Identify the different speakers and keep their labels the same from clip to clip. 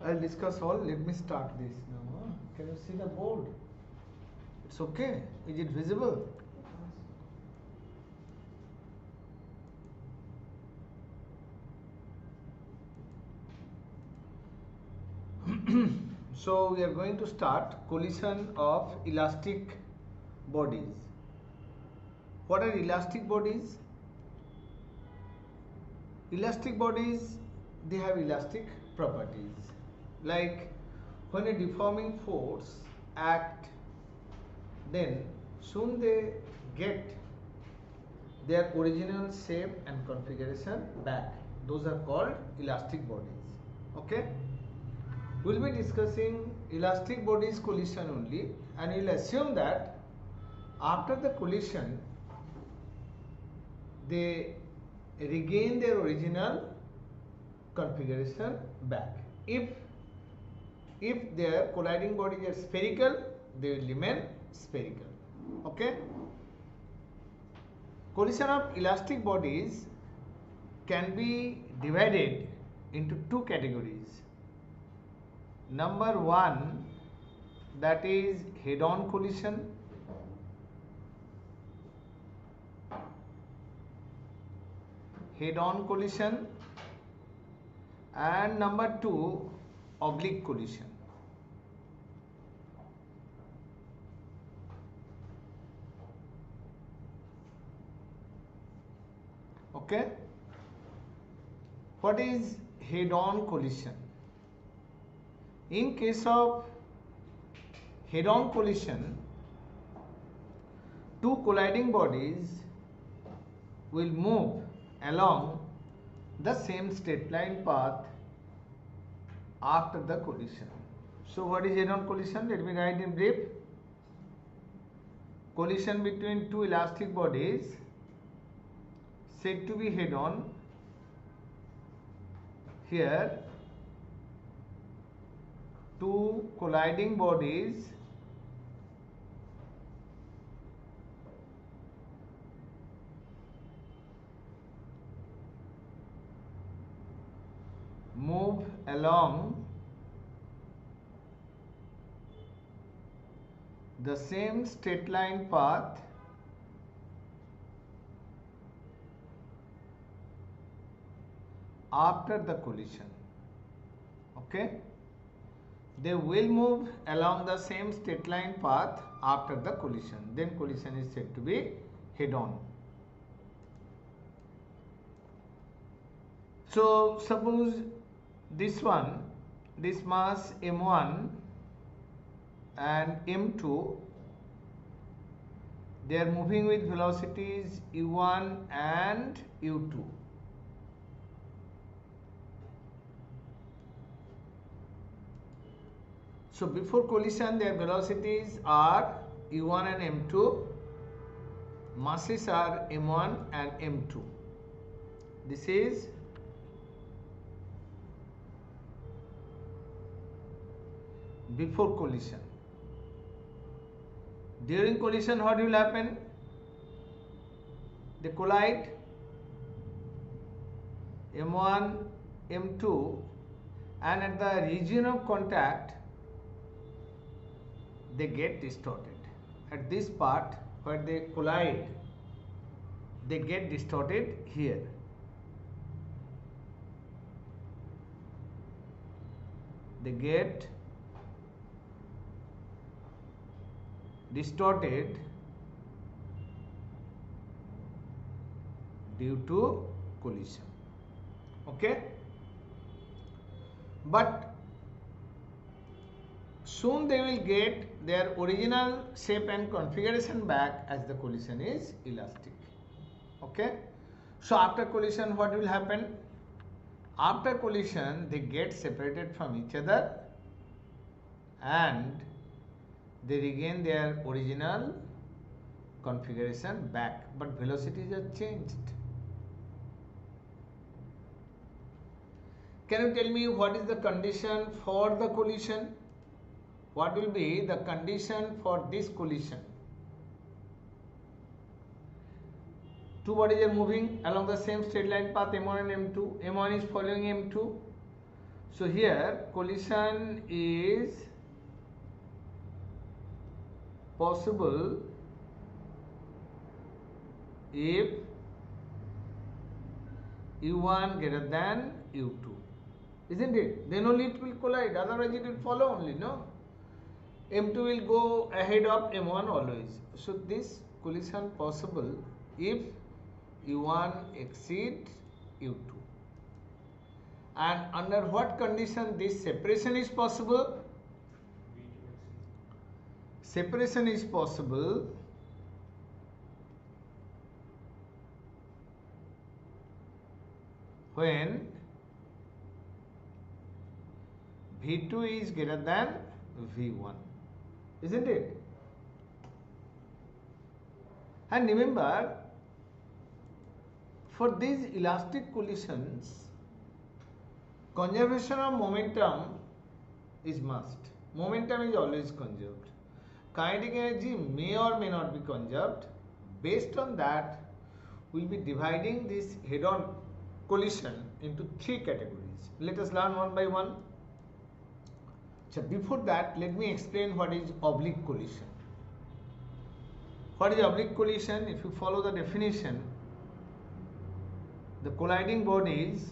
Speaker 1: I'll discuss all. Let me start this now. Can you see the board? It's okay. Is it visible? So we are going to start collision of elastic bodies. What are elastic bodies? Elastic bodies, they have elastic properties. Like when a deforming force act, then soon they get their original shape and configuration back. Those are called elastic bodies. Okay? We'll be discussing elastic bodies collision only, and we'll assume that after the collision they regain their original configuration back. If their colliding bodies are spherical, they will remain spherical. Okay? Collision of elastic bodies can be divided into two categories. Number one, that is head-on collision. Head-on collision, and number two, oblique collision. Okay? What is head-on collision? In case of head-on collision, two colliding bodies will move along the same straight line path after the collision. So what is head-on collision? Let me write in brief. Collision between two elastic bodies said to be head-on. Here two colliding bodies move along the same straight line path after the collision. Okay? They will move along the same straight line path after the collision. Then collision is said to be head-on. So suppose this mass m1 and m2, they are moving with velocities u1 and u2. So before collision their velocities are u1 and m2, masses are m1 and m2. This is before collision. During collision, what will happen? They collide, m1, m2, and at the region of contact they get distorted. At this part where they collide, they get distorted here. They get distorted due to collision. Okay? But soon they will get their original shape and configuration back as the collision is elastic. Okay? So after collision what will happen? After collision they get separated from each other and they regain their original configuration back, but velocities are changed. Can you tell me what is the condition for the collision? What will be the condition for this collision? Two bodies are moving along the same straight line path, M1 and M2. M1 is following M2. So here collision is possible if u1 greater than u2, isn't it? Then only it will collide, otherwise it will follow only, no? M2 will go ahead of M1 always. So this collision possible if u1 exceeds u2. And under what condition this separation is possible? Separation is possible when V2 is greater than V1, isn't it? And remember, for these elastic collisions, conservation of momentum is must. Momentum is always conserved. Kinetic energy may or may not be conserved. Based on that, we will be dividing this head-on collision into three categories. Let us learn one by one. So before that, let me explain what is oblique collision. What is oblique collision? If you follow the definition, the colliding bodies,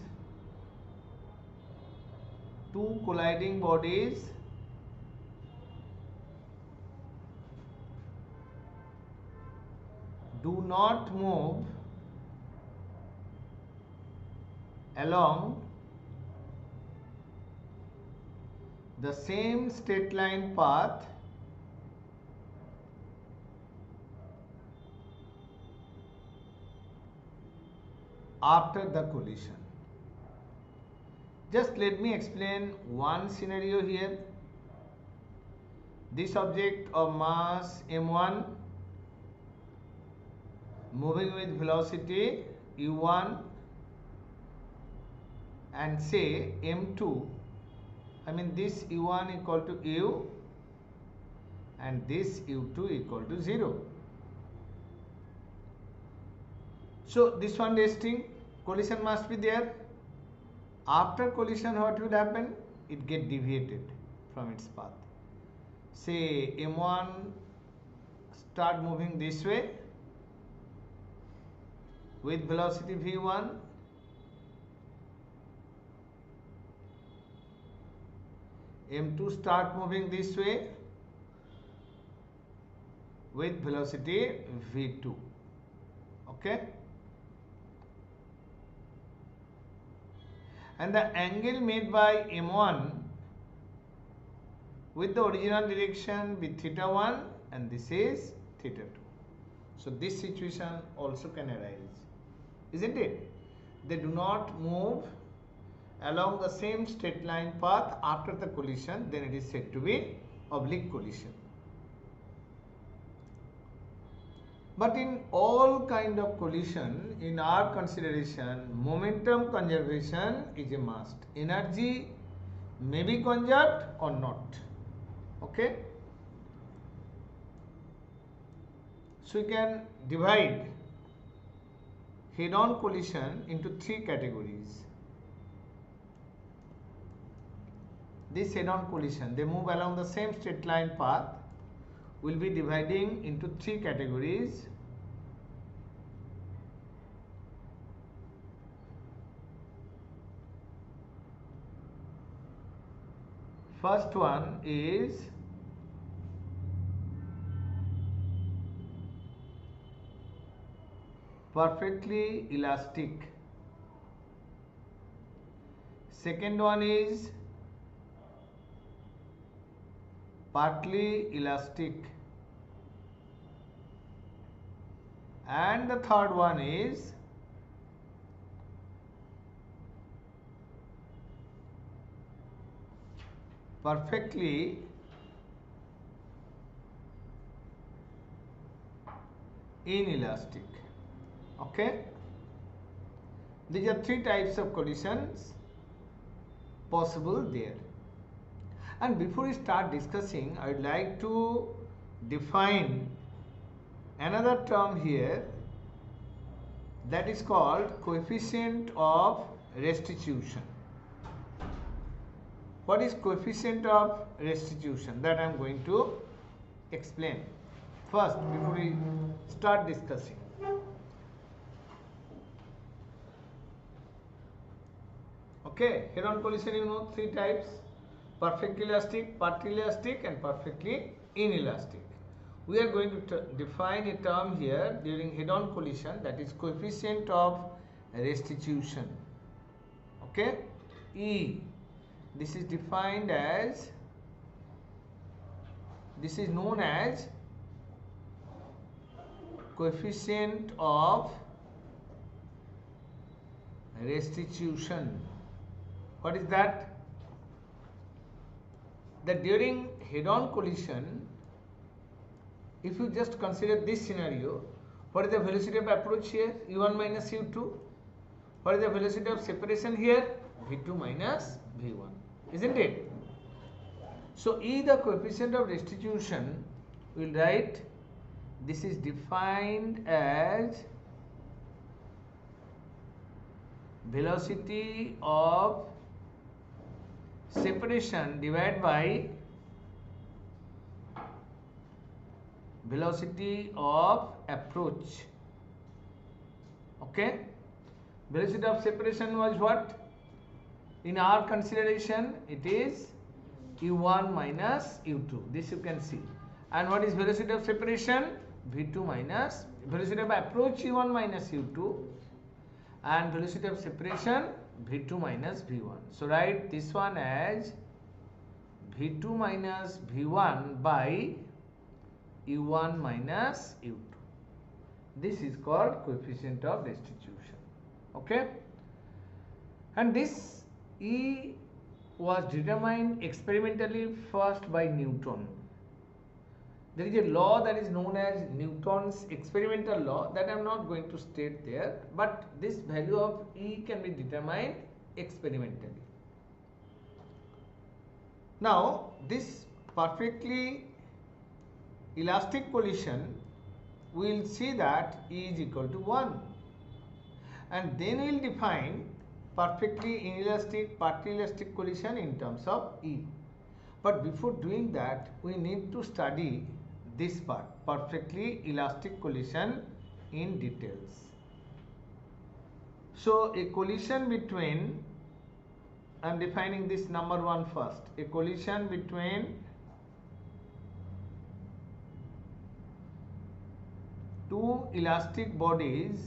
Speaker 1: two colliding bodies do not move along the same straight line path after the collision. Just let me explain one scenario here. This object of mass m1 moving with velocity u1 and say m2, I mean this u1 equal to u and this u2 equal to 0. So this one resting, collision must be there. After collision, what will happen? It get deviated from its path. Say m1 start moving this way with velocity v1, m2 start moving this way with velocity v2. Okay? And the angle made by m1 with the original direction with theta 1 and this is theta 2. So this situation also can arise, isn't it? They do not move along the same straight line path after the collision, then it is said to be oblique collision. But in all kind of collision, in our consideration, momentum conservation is a must. Energy may be conserved or not. Okay? So we can divide head-on collision into three categories. This head-on collision, they move along the same straight line path. We'll be dividing into three categories. First one is perfectly elastic. Second one is partly elastic. And the third one is perfectly inelastic. Okay? These are three types of collisions possible there. And before we start discussing, I would like to define another term here that is called coefficient of restitution. What is coefficient of restitution? That I am going to explain first before we start discussing. Okay, head-on collision, you know, three types: perfectly elastic, partly elastic, and perfectly inelastic. We are going to define a term here during head-on collision, that is coefficient of restitution. Okay, E. This is defined as, this is known as coefficient of restitution. What is that? That during head-on collision, if you just consider this scenario, what is the velocity of approach here? U1 minus U2. What is the velocity of separation here? V2 minus V1. Isn't it? So E, the coefficient of restitution, we will write, this is defined as velocity of separation divided by velocity of approach. Okay, velocity of separation was what? In our consideration, it is U1 minus U2. This you can see. And what is velocity of separation? V2 minus, velocity of approach U1 minus U2, and velocity of separation V2 minus V1. So write this one as V2 minus V1 by U1 minus U2. This is called coefficient of restitution. Okay, and this E was determined experimentally first by Newton. There is a law that is known as Newton's experimental law, that I am not going to state there, but this value of E can be determined experimentally. Now this perfectly elastic collision, we will see that E is equal to 1, and then we will define perfectly inelastic, partly elastic collision in terms of E. But before doing that, we need to study this part, perfectly elastic collision, in details. So a collision between, I am defining this number 1 first, a collision between two elastic bodies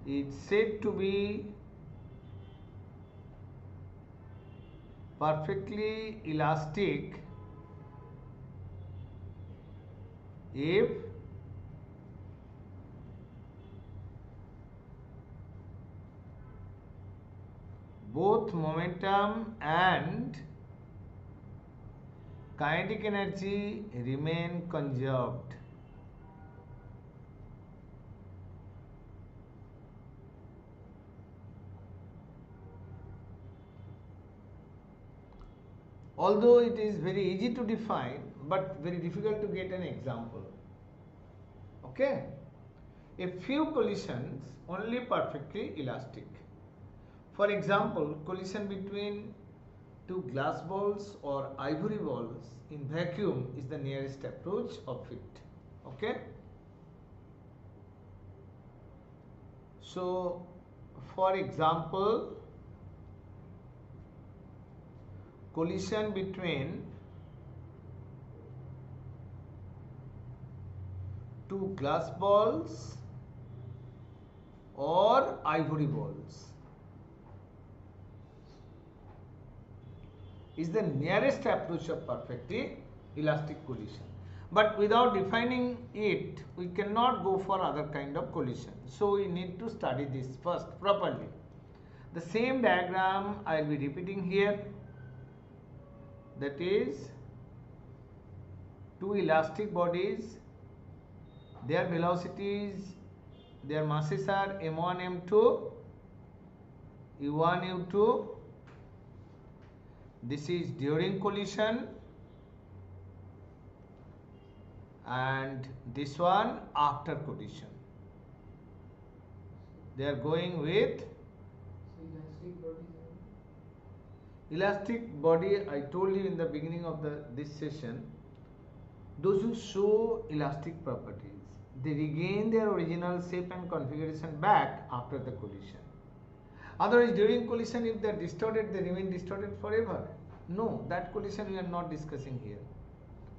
Speaker 1: is said to be perfectly elastic if both momentum and kinetic energy remain conserved. Although it is very easy to define, but very difficult to get an example. Okay, a few collisions only perfectly elastic. For example, collision between two glass balls or ivory balls in vacuum is the nearest approach of it. Okay, so for example, collision between two glass balls or ivory balls is the nearest approach of perfectly elastic collision. But without defining it, we cannot go for other kind of collision. So we need to study this first properly. The same diagram I will be repeating here. That is, two elastic bodies, their velocities, their masses are m1, m2, u1, u2. This is during collision, and this one after collision. They are going with elastic body. I told you in the beginning of this session, those who show elastic properties, they regain their original shape and configuration back after the collision. Otherwise, during collision, if they are distorted, they remain distorted forever. No, that collision we are not discussing here.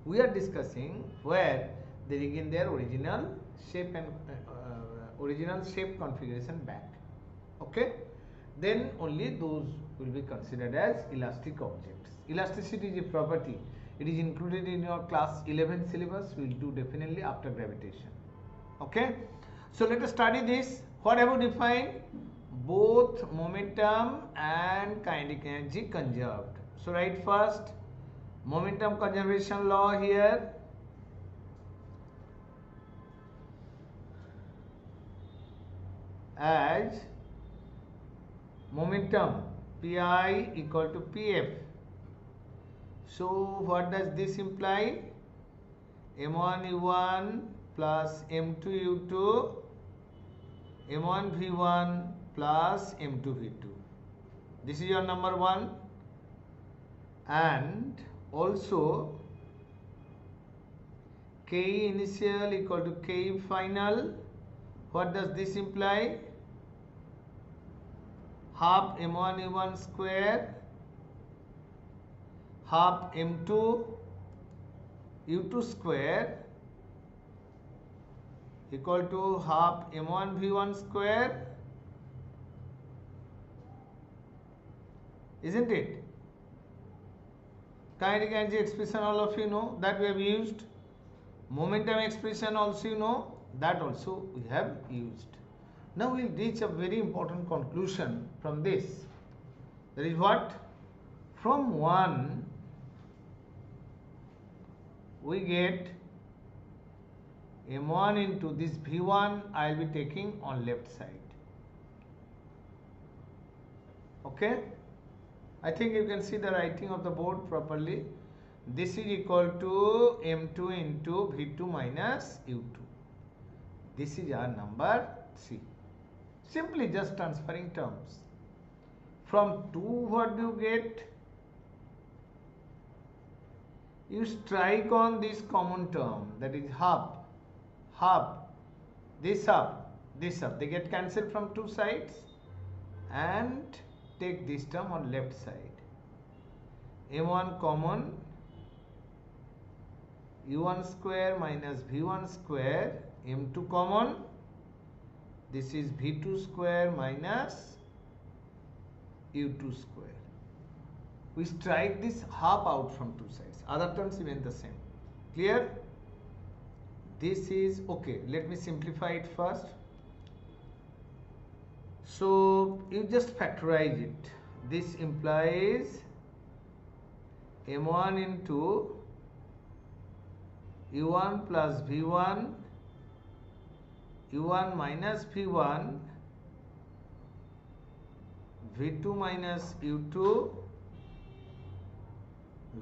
Speaker 1: We are discussing where they regain their original shape and original shape configuration back. Okay, then only those will be considered as elastic objects. Elasticity is a property. It is included in your class 11 syllabus. We will do definitely after gravitation. Okay, so let us study this. What have we defined? Both momentum and kinetic energy conserved. So write first momentum conservation law here. As momentum Pi equal to Pf. So what does this imply? M1 U1 plus M2 U2, M1 V1 plus M2 V2. This is your number 1. And also K initial equal to K final. What does this imply? Half M1 U1 square, half M2 U2 square equal to half M1 V1 square, isn't it? Kinetic energy expression all of you know that we have used. Momentum expression also you know that also we have used. Now we will reach a very important conclusion from this. That is what? From 1 we get M1 into this V1 I will be taking on left side. Okay? I think you can see the writing of the board properly. This is equal to M2 into V2 minus U2. This is our number 3. Simply just transferring terms. From 2 what do you get? You strike on this common term, that is half, this half, this half. They get cancelled from 2 sides and take this term on left side. M1 common, U1 square minus V1 square, M2 common, this is V2 square minus U2 square. We strike this half out from 2 sides. Other terms remain the same. Clear? This is okay. Let me simplify it first. So you just factorize it. This implies M1 into U1 plus V1, U1 minus V1, V2 minus U2,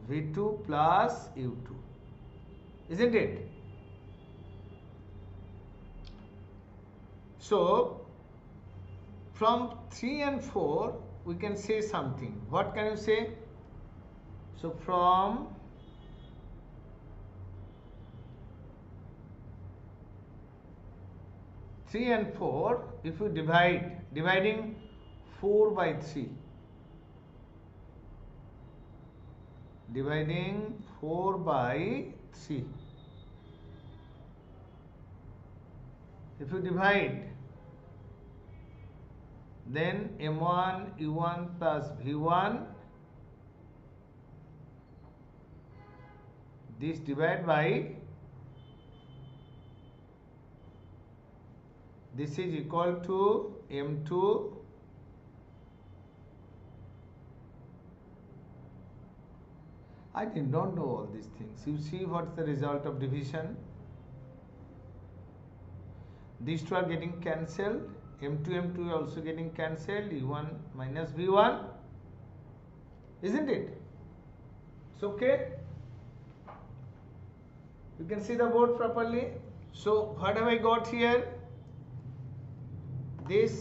Speaker 1: V2 plus U2, isn't it? So from 3 and 4 we can say something. What can you say? So from 3 and 4, if you dividing 4 by 3, dividing 4 by 3, if you divide, then M1 U1 plus V1, this divide by, this is equal to M2 I did not know all these things. You see what's the result of division? These two are getting cancelled. M2 also getting cancelled. U1 minus V1. Isn't it? It's okay. You can see the board properly. So what have I got here? this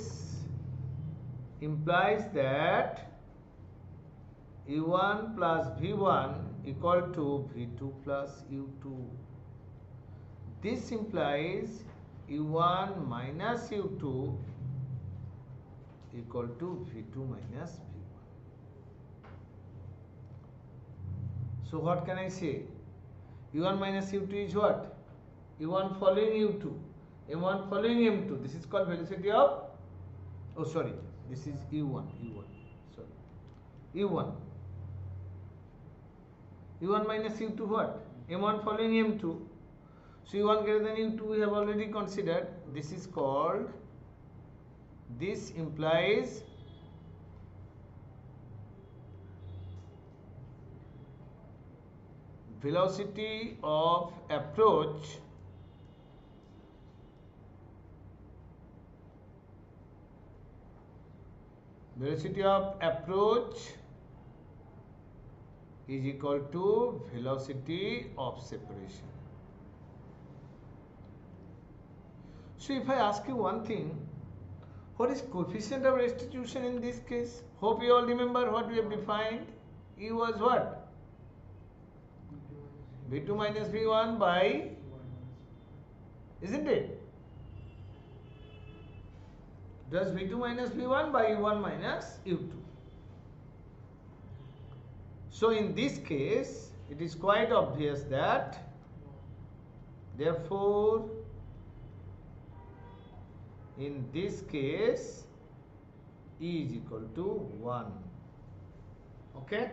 Speaker 1: implies that U1 plus V1 equal to V2 plus U2. This implies U1 minus U2 equal to V2 minus V1. So what can I say? U1 minus U2 is what? U1 following U2, M1 following M2. This is called velocity of, oh sorry, this is U1, sorry, U1. U1 minus U2 what? M1 following M2. So U1 greater than U2 we have already considered. This is called, this implies velocity of approach is equal to velocity of separation. So if I ask you one thing, what is coefficient of restitution in this case? Hope you all remember what we have defined. E was what? V2 minus V1 by, isn't it? Does V2 minus V1 by U1 minus U2. So in this case, it is quite obvious that, therefore, in this case, E is equal to 1. Okay?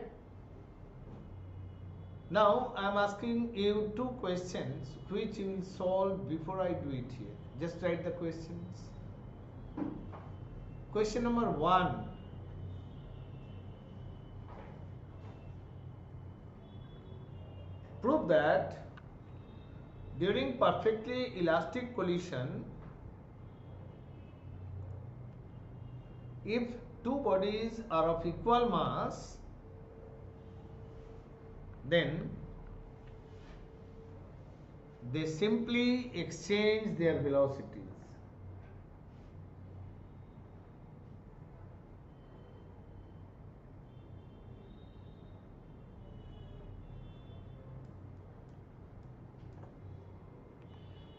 Speaker 1: Now, I am asking you two questions which you will solve before I do it here. Just write the questions. Question number 1. Prove that during perfectly elastic collision, if two bodies are of equal mass, then they simply exchange their velocities.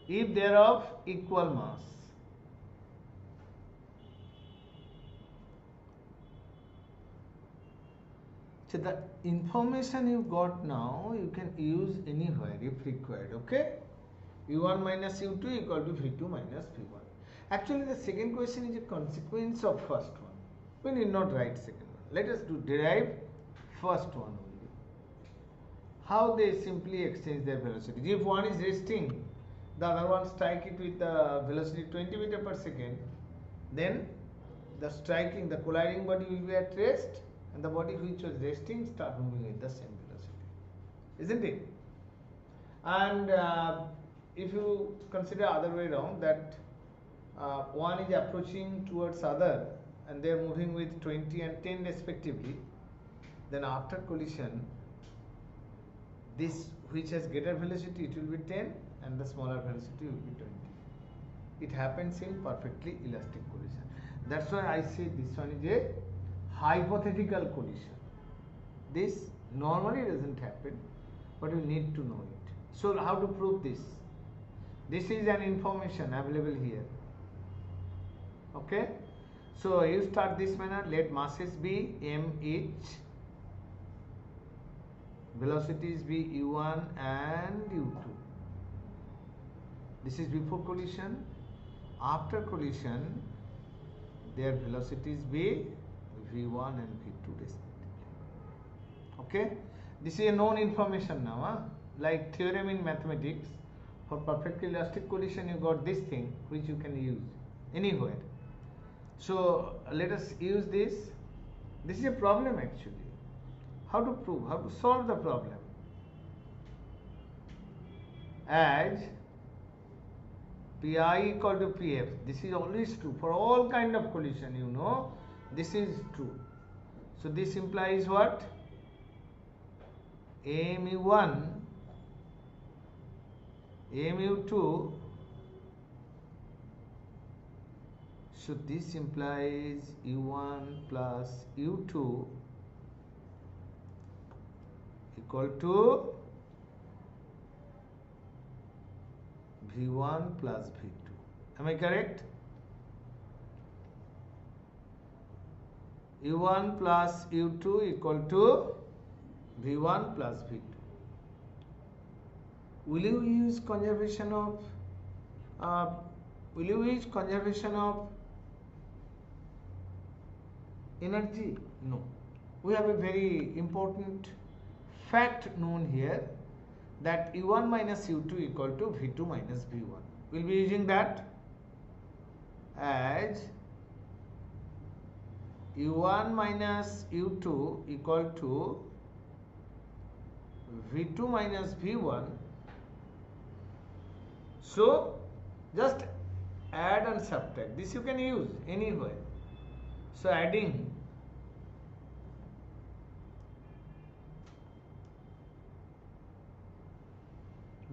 Speaker 1: If they are of equal mass. So the information you got now, you can use anywhere if required, okay? U1 minus U2 equal to V2 minus V1. Actually, the second question is a consequence of first one. We need not write second one. Let us derive first one only. How they simply exchange their velocities. If one is resting, the other one strike it with the velocity 20 meter per second, then the colliding body will be at rest, and the body which was resting start moving with the same velocity, isn't it? And if you consider other way around, that one is approaching towards other and they are moving with 20 and 10 respectively, then after collision, this which has greater velocity, it will be 10, and the smaller velocity will be 20. It happens in perfectly elastic collision. That's why I say this one is a hypothetical collision. This normally doesn't happen, but you need to know it. So how to prove this? This is an information available here. Okay? So you start this manner, let masses be m each, velocities be u1 and u2. This is before collision. After collision, their velocities be v1 and v2 respectively. Okay? This is a known information now. Like theorem in mathematics, for perfectly elastic collision you got this thing which you can use anywhere. So let us use this. This is a problem actually. How to prove, how to solve the problem? As Pi equal to Pf, this is always true for all kind of collision, you know, this is true. So this implies what? mu1, mu2 So this implies u1 plus u2 equal to v1 plus v2. Am I correct? u1 plus u2 equal to v1 plus v2. Will you use conservation of energy? No. We have a very important fact known here, that u1 minus u2 equal to v2 minus v1. We'll be using that as u1 minus u2 equal to v2 minus v1. So just add and subtract. This you can use anywhere. So adding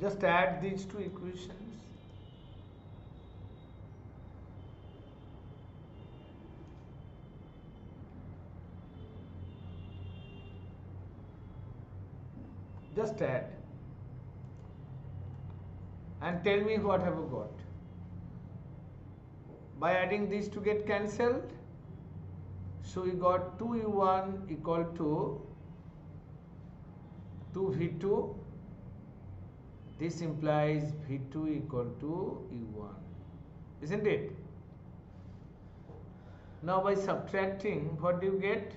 Speaker 1: just add these two equations. Just add and tell me what have you got. By adding these two get cancelled, so we got 2u1 equal to 2v2. This implies v2 equal to u1, isn't it? Now by subtracting, what do you get?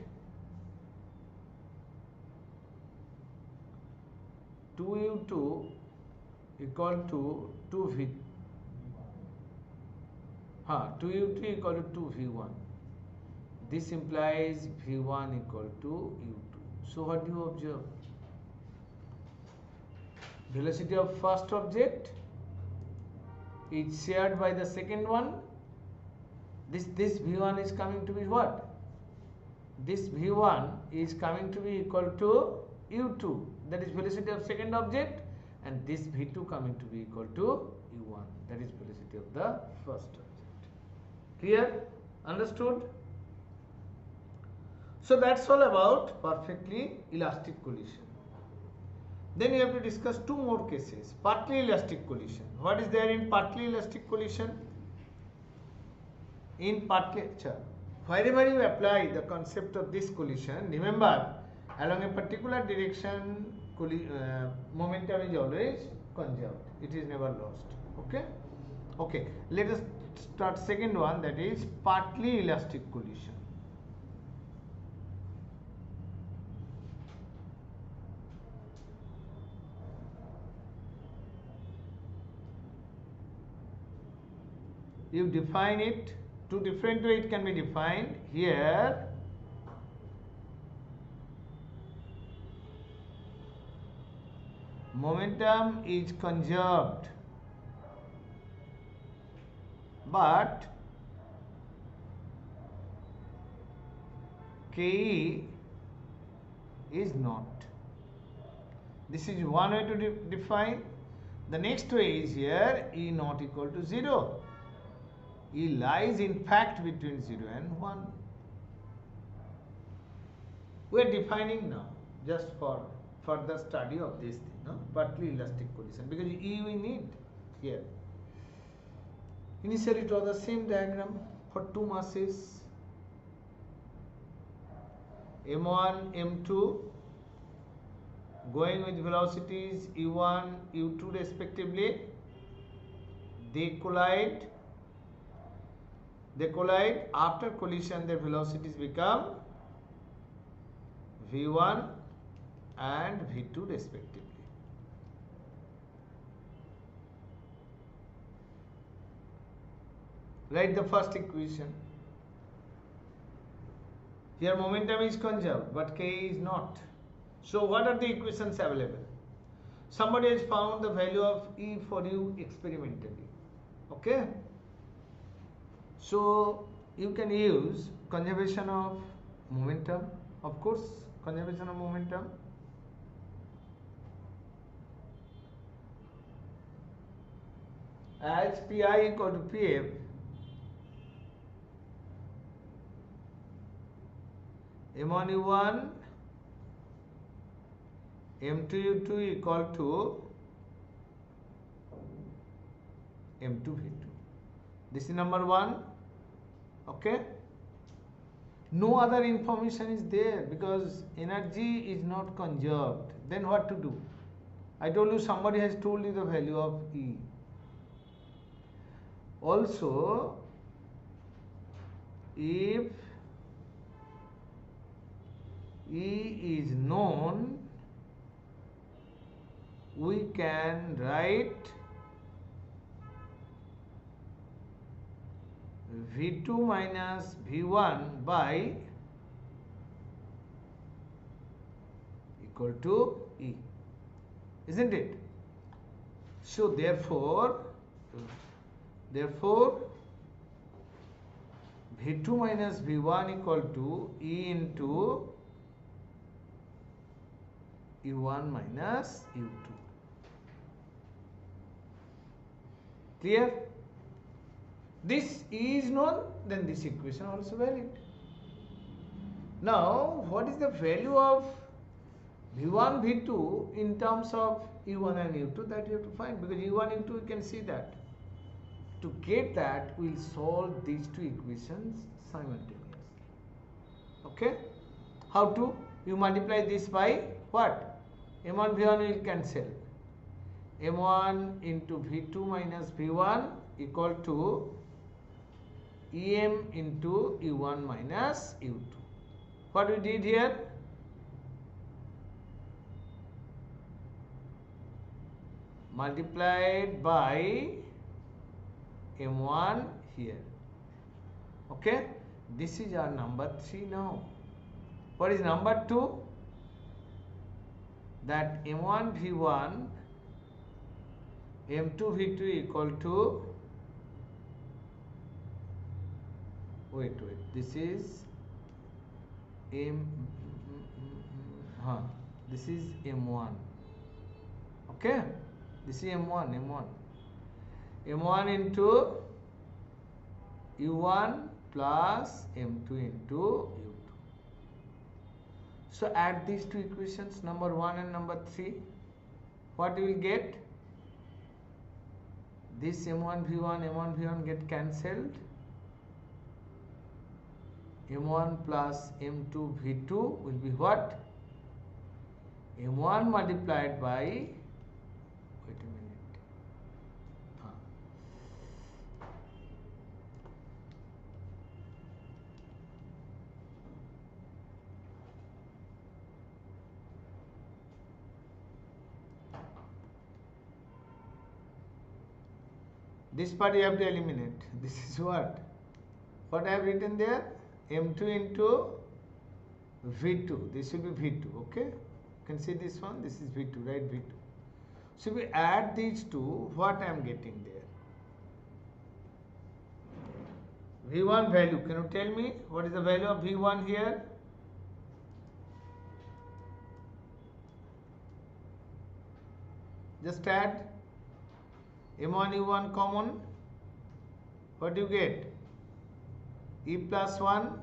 Speaker 1: 2u2 equal to 2u2 equal to 2v1. This implies v1 equal to u2. So what do you observe? Velocity of first object is shared by the second one. This v1 is coming to be what? This v1 is coming to be equal to u2, that is velocity of second object, and this v2 coming to be equal to u1, that is velocity of the first object. Clear? Understood? So that's all about perfectly elastic collision. Then you have to discuss two more cases. Partly elastic collision. What is there in partly elastic collision? Wherever you apply the concept of this collision, remember, along a particular direction, momentum is always conserved. It is never lost. Okay? Okay. Let us start second one, that is partly elastic collision. You define it, two different ways it can be defined. Here momentum is conserved, but Ke is not. This is one way to define. The next way is here E not equal to 0. E lies in fact between 0 and 1. We are defining now just for further study of this thing, no? Partly elastic collision, because E we need here. Initially draw the same diagram for two masses m1, m2 going with velocities u1, u2 respectively. They collide. After collision, their velocities become v1 and v2 respectively. Write the first equation. Here momentum is conserved, but K is not. So what are the equations available? Somebody has found the value of E for you experimentally. Okay? So you can use conservation of momentum, of course, conservation of momentum. As Pi equal to Pf, M1 U1 M2 U2 equal to M2 V2. This is number 1. Okay. No other information is there because energy is not conserved. Then what to do? I told you somebody has told you the value of E. Also, if E is known, we can write V2 minus V1 by equal to E, isn't it? So therefore V2 minus V1 equal to E into U1 minus U2. Clear? This E is known, then this equation also valid. Now, what is the value of V1, V2 in terms of U1 and U2? That you have to find, because U1, U2 you can see that. To get that, we will solve these two equations simultaneously. Okay? How to? You multiply this by what? M1, V1 will cancel. M1 into V2 minus V1 equal to EM into U1 minus U2. What we did here? Multiplied by M1 here. Okay? This is our number 3 now. What is number 2? That M1 V1 M2 V2 equal to, wait, this is this is M1. Okay? This is M1 into U1 plus M2 into U2. So add these two equations, number 1 and number 3. What you will get? This M1 V1 get cancelled. M1 plus M2 V2 will be what? M1 multiplied by, wait a minute. This part you have to eliminate. This is what? What I have written there? M2 into V2. This will be V2. Okay? You can see this one. This is V2, right? V2. So we add these two. What I am getting there? V1 value. Can you tell me what is the value of V1 here? Just add M1 U1 common. What do you get? E plus 1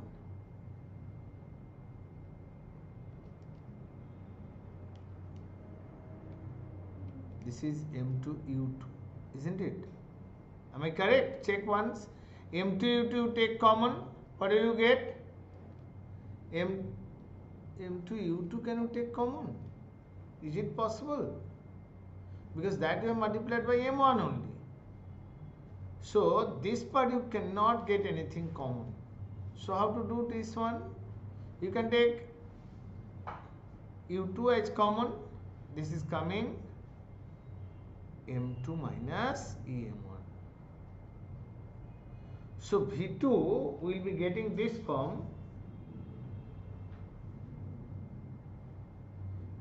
Speaker 1: this is M2 U2, isn't it? Am I correct? Check once. M2 U2 take common. What do you get? M2 U2 can you take common? Is it possible? Because that you have multiplied by M1 only. So this part you cannot get anything common. So how to do this one? You can take U2 as common. This is coming M2 minus EM1. So V2 will be getting this from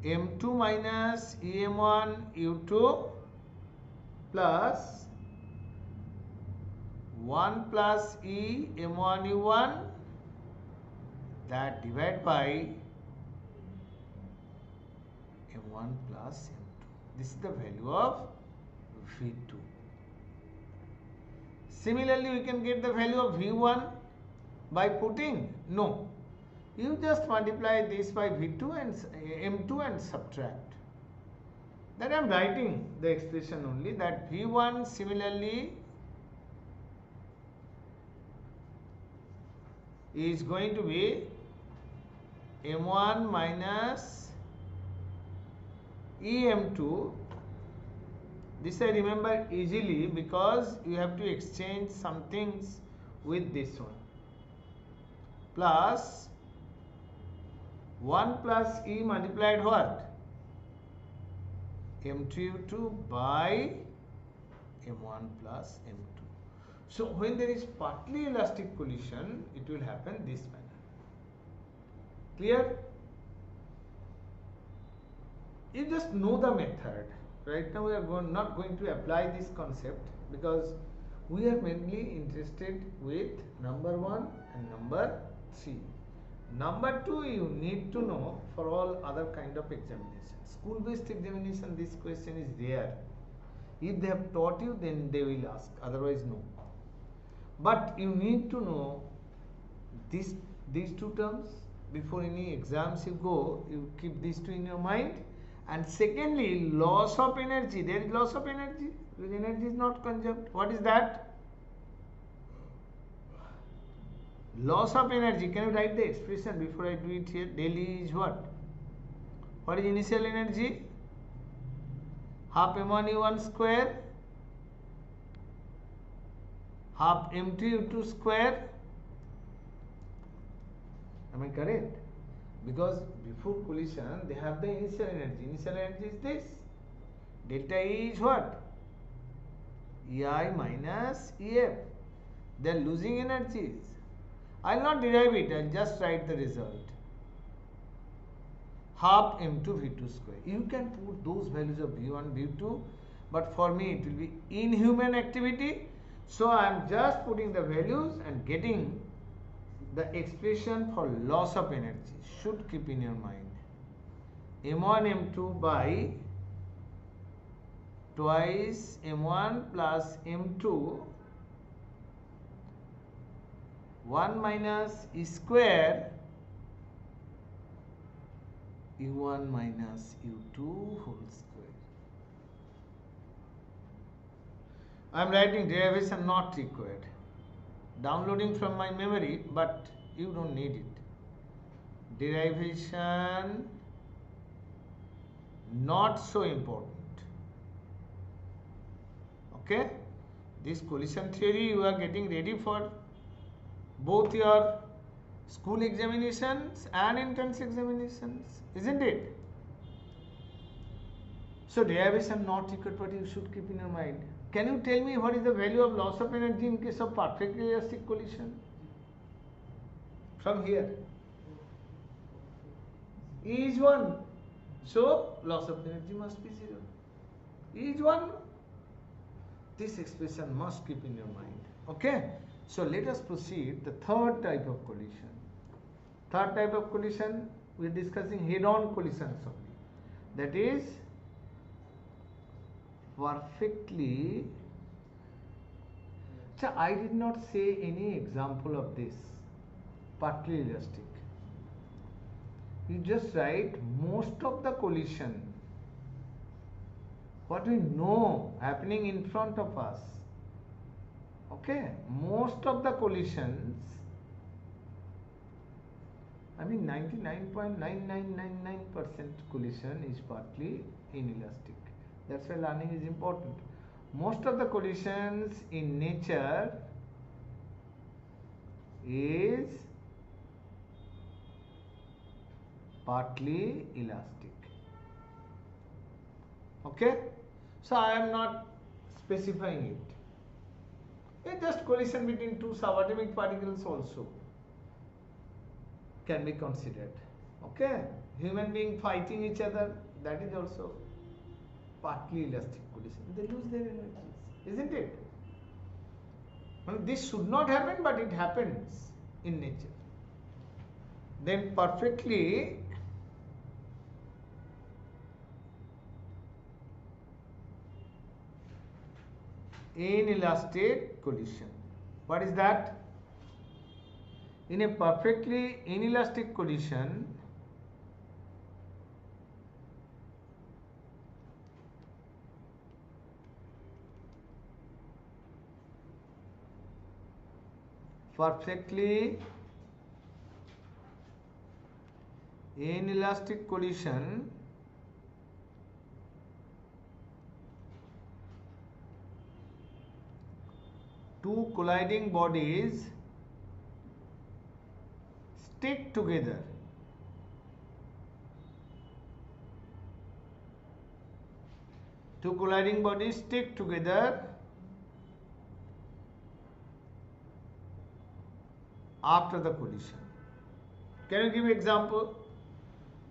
Speaker 1: M2 minus EM1 U2 plus 1 plus E M1 U1 that divided by M1 plus M2. This is the value of V2. Similarly, we can get the value of V1 by putting? No. You just multiply this by V2 and M2 and subtract. That I am writing the expression only, that V1 similarly is going to be M1 minus EM2. This I remember easily because you have to exchange some things with this one, plus 1 plus E multiplied what? M2U2 by M1 plus M2. So when there is partly elastic collision, it will happen this manner. Clear? You just know the method. Right now we are not going to apply this concept because we are mainly interested with number 1 and number 3. Number 2 you need to know for all other kind of examinations. School based examination, this question is there. If they have taught you, then they will ask, otherwise no. But you need to know these two terms. Before any exams you go, you keep these two in your mind. And secondly, loss of energy. There is loss of energy. Energy is not conserved. What is that? Loss of energy. Can you write the expression before I do it here? Del E is what? What is initial energy? Half M1U1 square, half M2U2 square. Am I correct? Because before collision they have the initial energy. Initial energy is this. Delta E is what? EI minus EF. They are losing energies. I will not derive it, I will just write the result. Half M2 V2 square. You can put those values of V1, V2, but for me it will be inhuman activity. So I am just putting the values and getting the expression for loss of energy. Should keep in your mind. M1 M2 by twice M1 plus M2 1 minus E square U1 minus U2 whole square. I am writing derivation not required. Downloading from my memory, but you don't need it. Derivation not so important. Okay? This collision theory you are getting ready for both your school examinations and entrance examinations, isn't it? So derivation not required, but you should keep in your mind. Can you tell me what is the value of loss of energy in case of perfectly elastic collision? From here, E is 1, so loss of energy must be 0. E is 1. This expression must keep in your mind. Okay? So let us proceed the third type of collision. Third type of collision, we are discussing head-on collisions only. That is perfectly. So I did not say any example of this partly elastic. You just write most of the collision, what we know happening in front of us. Okay, most of the collisions, I mean 99.9999% collision is partly inelastic. That's why learning is important. Most of the collisions in nature is partly elastic. Okay, so I am not specifying it. It's just collision between two subatomic particles also can be considered. Okay, human being fighting each other, that is also partly elastic collision. They lose their energies, isn't it? Well, this should not happen, but it happens in nature. Then perfectly inelastic collision. What is that? In a perfectly inelastic collision, perfectly inelastic collision, two colliding bodies stick together. Two colliding bodies stick together after the collision. Can you give example?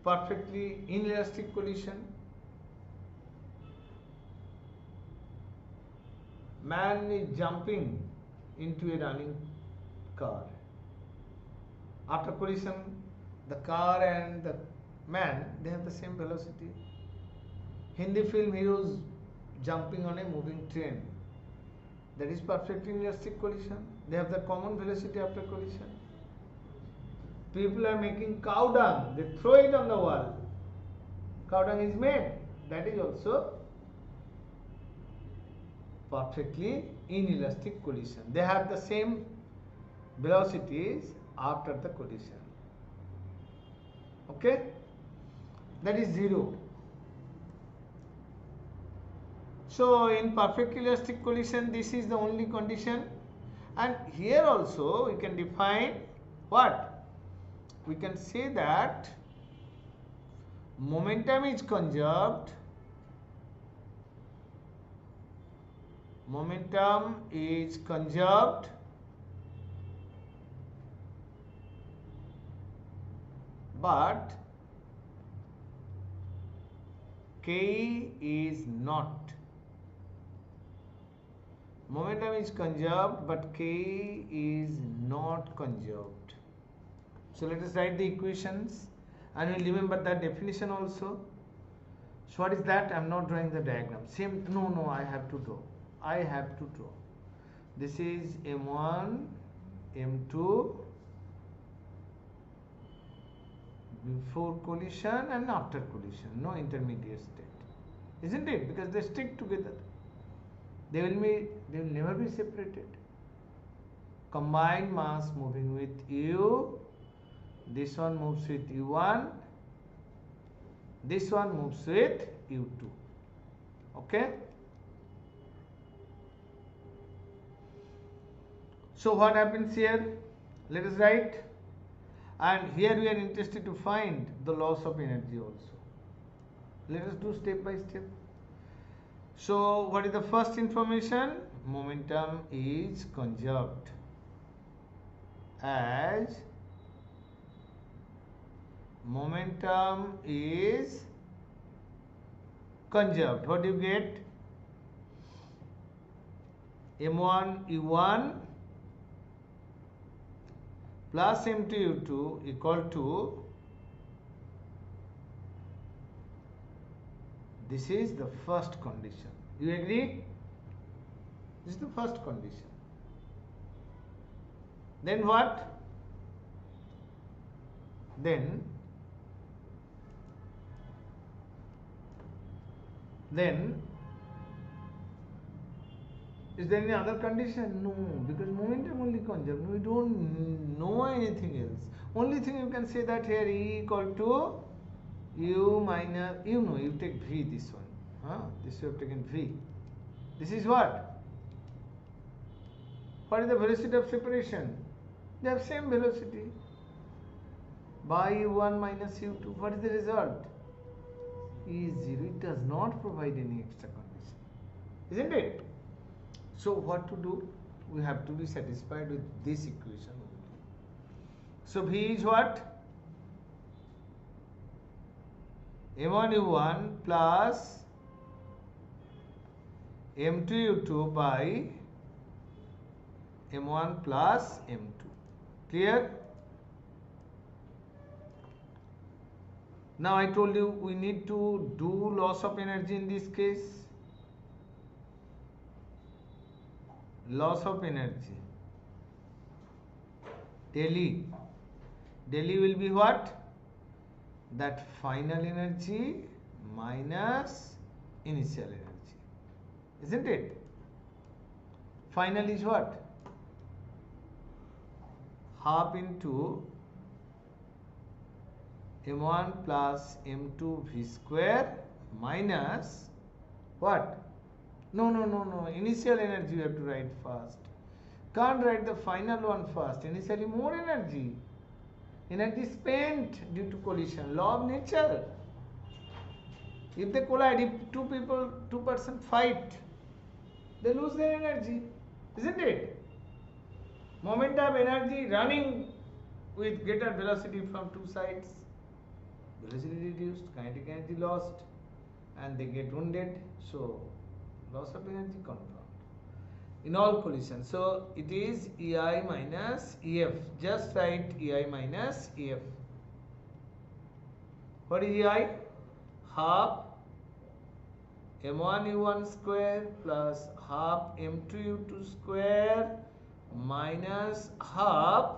Speaker 1: Perfectly inelastic collision. Man is jumping into a running car. After collision, the car and the man, they have the same velocity. Hindi film heroes jumping on a moving train. That is perfectly inelastic collision. They have the common velocity after collision. People are making cow dung. They throw it on the wall. Cow dung is made. That is also perfectly inelastic collision. They have the same velocities after the collision. Okay? That is zero. So in perfect elastic collision, this is the only condition. And here also we can define what? We can say that momentum is conserved. Momentum is conserved but K is not. Momentum is conserved but K is not conserved. So let us write the equations and we'll remember that definition also. So what is that? I am not drawing the diagram. Same, no, I have to draw. This is M1, M2 before collision and after collision. No intermediate state. Isn't it? Because they stick together. They will never be separated. Combined mass moving with U. This one moves with U1. This one moves with U2. Okay? So what happens here? Let us write. And here we are interested to find the loss of energy also. Let us do step by step. So what is the first information? Momentum is conserved as momentum is conserved. What do you get? M1 U1 plus M2 U2 equal to, this is the first condition. You agree? This is the first condition. Then what? Then is there any other condition? No, because momentum only conserved. We don't know anything else. Only thing you can say that here E equal to U minus, you take V this one. This you have taken V. This is what? What is the velocity of separation? They have same velocity. By U1 minus U2. What is the result? E is 0. It does not provide any extra condition. Isn't it? So what to do? We have to be satisfied with this equation only. So V is what? M1 U1 plus M2 U2 by M1 plus M2. Clear? Now I told you we need to do loss of energy in this case. Loss of energy. del E. Del E will be what? That final energy minus initial energy. Isn't it? Final is what? Half into m1 plus m2 v square minus what? No. Initial energy you have to write first. Can't write the final one first. Initially more energy. Energy spent due to collision. Law of nature. If they collide, if two person fight, they lose their energy. Isn't it? Moment of energy running with greater velocity from two sides. Velocity reduced, kinetic energy lost, and they get wounded. So, loss of energy confirmed in all collisions. So, it is EI minus EF. Just write EI minus EF. What is EI? Half m1 u1 square plus half m2 u2 square minus half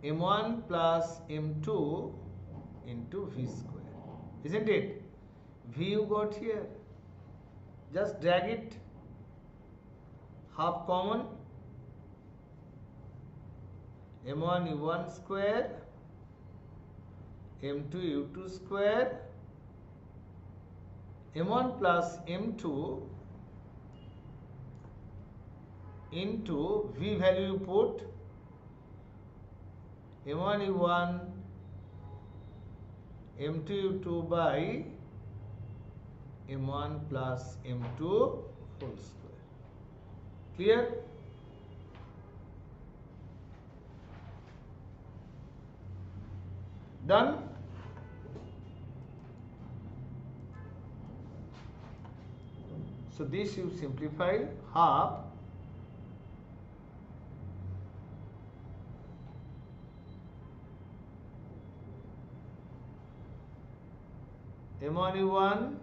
Speaker 1: m1 plus m2 into v square. Isn't it? V you got here. Just drag it. Half common. m1 u1 square m2 u2 square m1 plus m2 into v value you put m1 u1 m2 u2 by m1 plus m2 whole square. Clear? Done? So this you simplify. Half m1 u1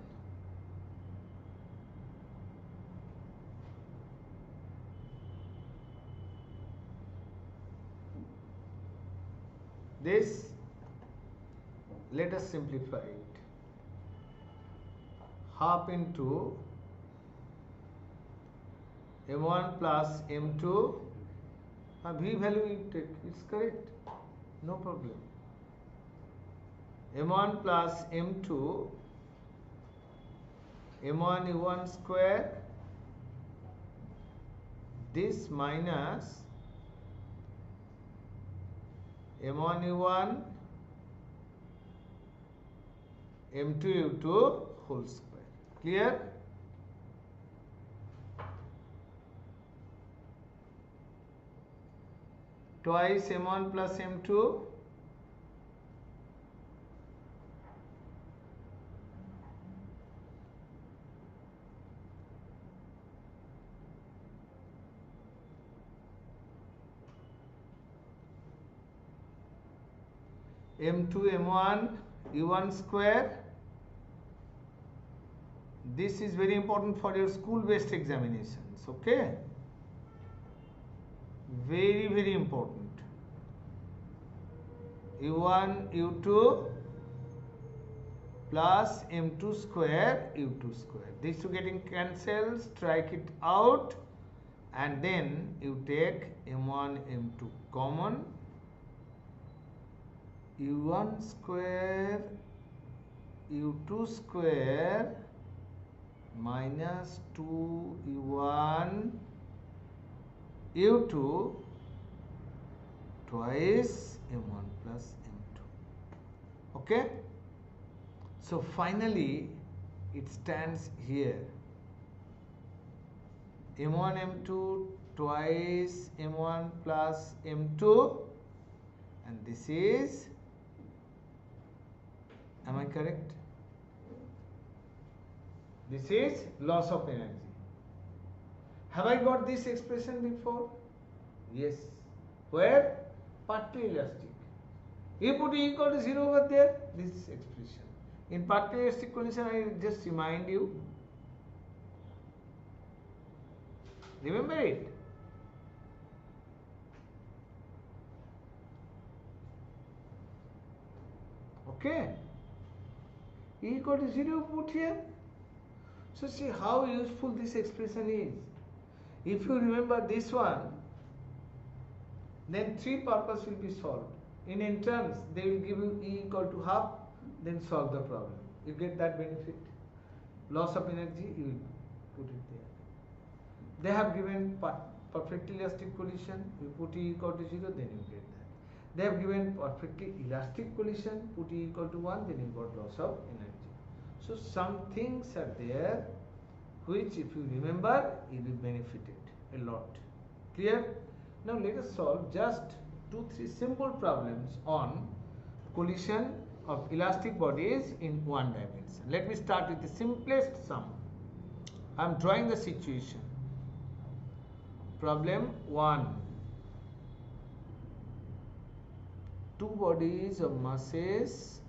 Speaker 1: this, let us simplify it. Half into m1 plus m2, v value you take, it's correct, no problem. m1 plus m2 m1 u1 square, this minus m1 u1 m2 u2 whole square. Clear? Twice m1 plus m2 m2 m1 u1 square. This is very important for your school based examinations. Okay, very important. u1 u2 plus m2 square u2 square. These two getting cancelled, strike it out, and then you take m1 m2 common. u1 square u2 square minus 2 u1 u2 twice m1 plus m2. Okay, so finally it stands here, m1 m2 twice m1 plus m2, and this is, am I correct? This is loss of energy. Have I got this expression before? Yes. Where? Partly elastic. You put E equal to 0 over there, this expression. In partly elastic condition, I just remind you. Remember it? Okay, E equal to 0 put here. So see how useful this expression is. If you remember this one, then three purpose will be solved. In entrance, they will give you E equal to half, then solve the problem. You get that benefit. Loss of energy, you will put it there. They have given perfectly elastic collision, you put E equal to 0, then you get that. They have given perfectly elastic collision, put E equal to 1, then you got loss of energy. So some things are there which if you remember, you will benefit it a lot. Clear? Now let us solve just 2-3 simple problems on collision of elastic bodies in one dimension. Let me start with the simplest sum. I am drawing the situation. Problem 1. Two bodies of masses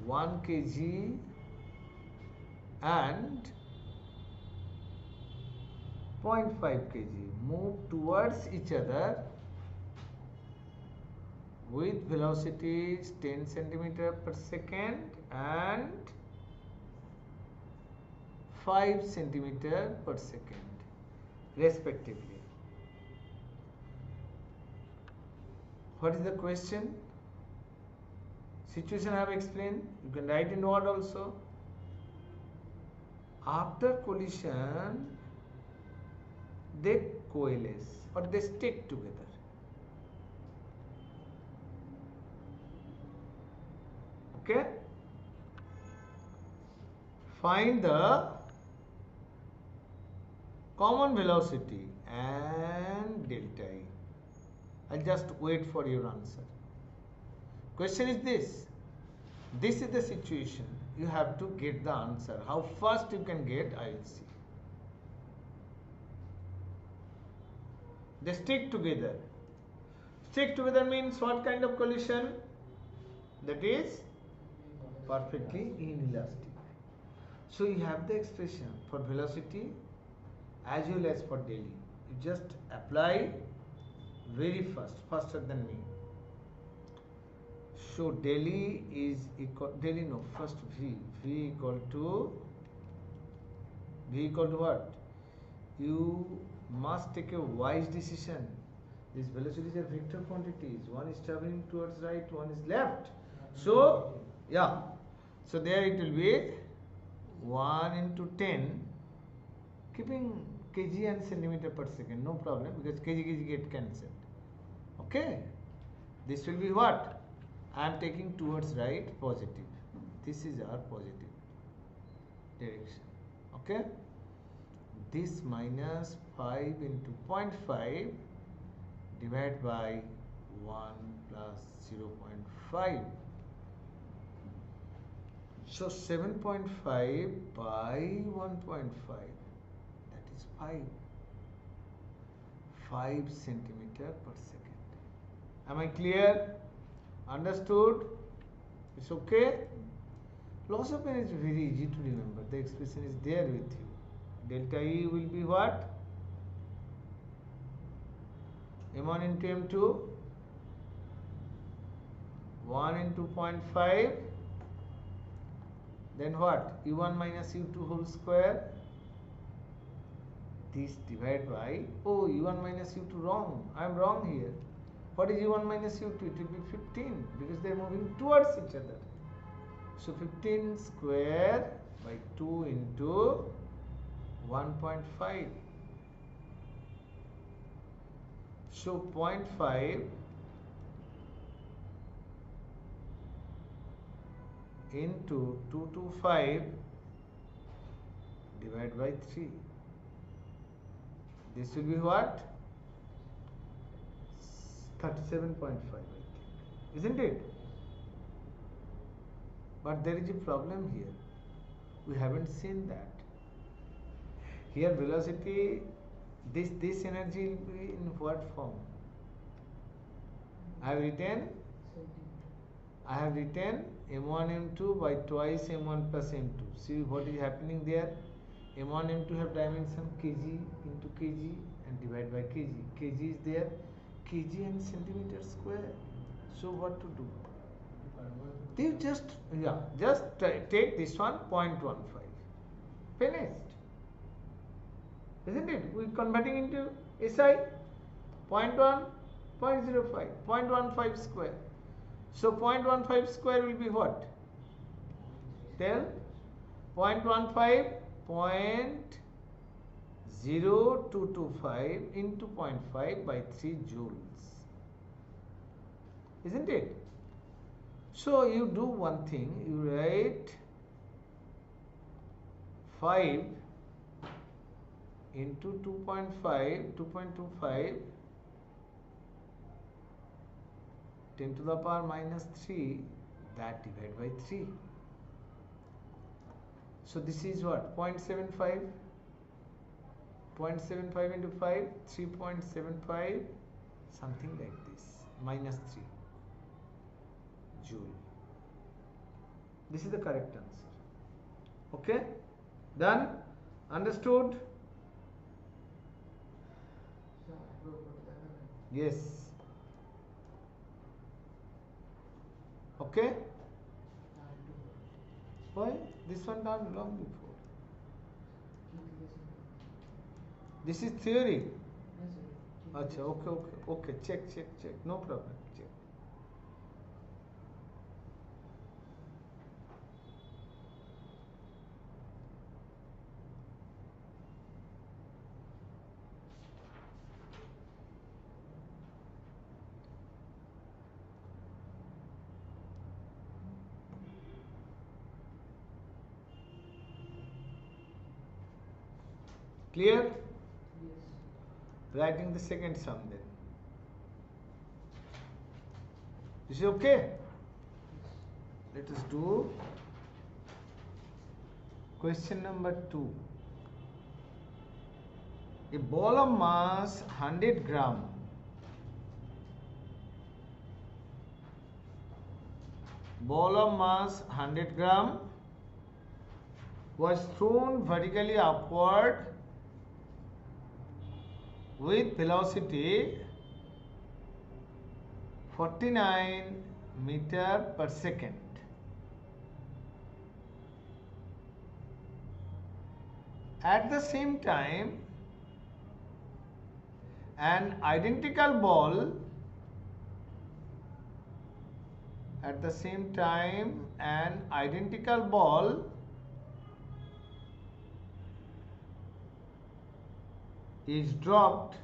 Speaker 1: 1 kg and 0.5 kg move towards each other with velocities 10 centimeter per second and 5 centimeter per second respectively. What is the question? Situation I have explained. You can write in word also. After collision, they coalesce or they stick together. Okay? Find the common velocity and delta E. I'll just wait for your answer. Question is this. This is the situation. You have to get the answer. How fast you can get, I will see. They stick together. Stick together means what kind of collision? That is perfectly inelastic. So you have the expression for velocity as well as for del E. You just apply very fast, faster than me. So del E is equal, del E no, first V equal to what? You must take a wise decision. These velocities are vector quantities. One is traveling towards right, one is left. So, yeah. So there it will be 1 into 10, keeping kg and centimeter per second, no problem, because kg get cancelled. Okay. This will be what? I am taking towards right, positive. This is our positive direction. Okay. This minus 5 into 0.5 divided by 1 plus 0.5. So 7.5 by 1.5, that is 5 centimeter per second. Am I clear? Understood? It's okay? Loss of energy is very easy to remember. The expression is there with you. Delta E will be what? M1 into M2, 1 into 0.5, then what? U1 minus U2 whole square. This divided by, oh, U1 minus U2 wrong. I am wrong here. What is U1 minus U2? It will be 15 because they are moving towards each other. So 15 square by 2 into 1.5. So 0.5 into 225 divided by 3. This will be what? 37.5, isn't it? But there is a problem here. We haven't seen that. Here velocity, this energy will be in what form? I have written M1 M2 by twice M1 plus M2. See what is happening there? M1 M2 have dimension kg into kg and divide by kg. Kg is there, kg and centimeter square. So what to do? You just take this one 0.15. Finished. Isn't it? We're converting into SI 0.1, 0.05, 0.15 square. So 0.15 square will be what? Tell. 0.15, 0.0225 into 0.5 by 3 joules. Isn't it? So you do one thing, you write 5 into 2.25, 10 to the power minus 3, that divided by 3. So this is what? 0.75. 0.75 into 5, 3.75, something like this, minus 3 joule. This is the correct answer. Okay? Done? Understood? Yes. Okay? Why? This one done long before. This is theory. Acha, okay. Check. No problem. Check. Clear? Yes. Writing the second sum then. Is it okay? Let us do question number 2. A ball of mass 100 gram was thrown vertically upward with velocity 49 meter per second. At the same time, an identical ball is dropped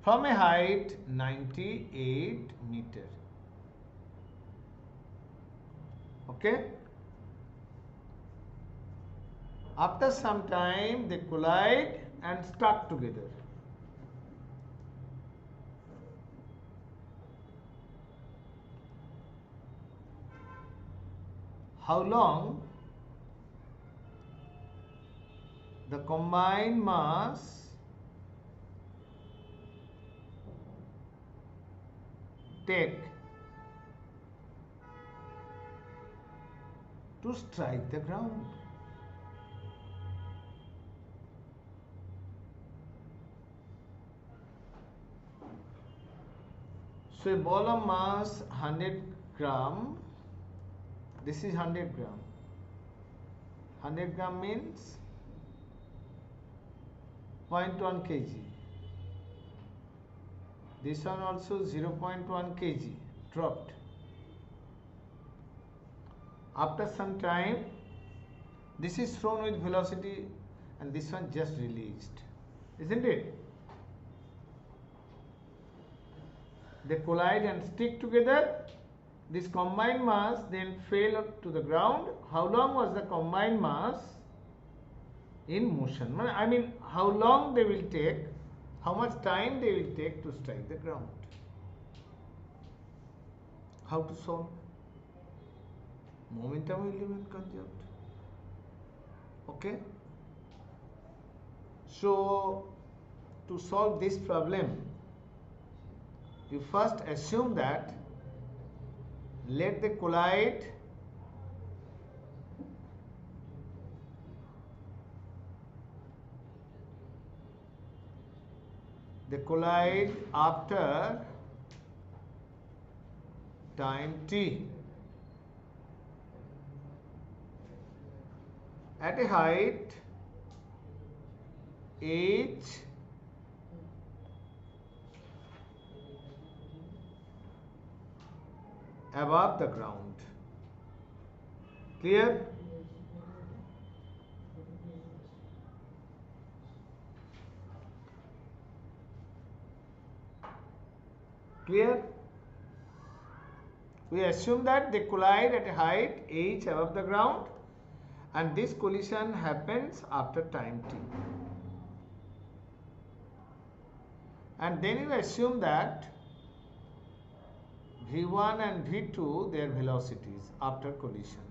Speaker 1: from a height 98 meter. Okay? After some time, they collide and stuck together. How long the combined mass take to strike the ground? So a ball of mass 100 gram, this is 100 gram. 100 gram means 0.1 kg. This one also 0.1 kg dropped. After some time, this is thrown with velocity and this one just released. Isn't it? They collide and stick together. This combined mass then fell to the ground. How long was the combined mass in motion? I mean, how long they will take, how much time they will take to strike the ground? How to solve? Momentum element concept. Okay? So, to solve this problem, you first assume that let the collide after time t at a height h above the ground. Clear? Clear? We assume that they collide at a height h above the ground, and this collision happens after time t. And then you assume that v1 and v2 their velocities after collision.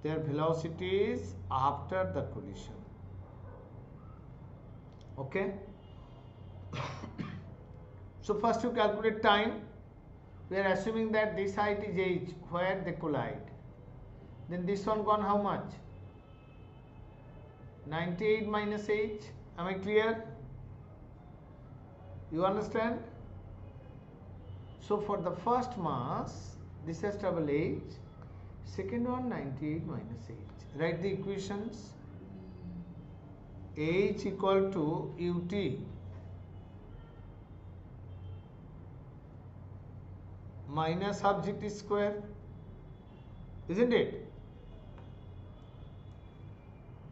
Speaker 1: Their velocities after the collision. Okay? So first you calculate time. We are assuming that this height is h where they collide. Then this one gone how much? 98 minus h. Am I clear? You understand? So for the first mass, this has double h. Second one 98 minus h. Write the equations. H equal to ut minus half gt square, isn't it?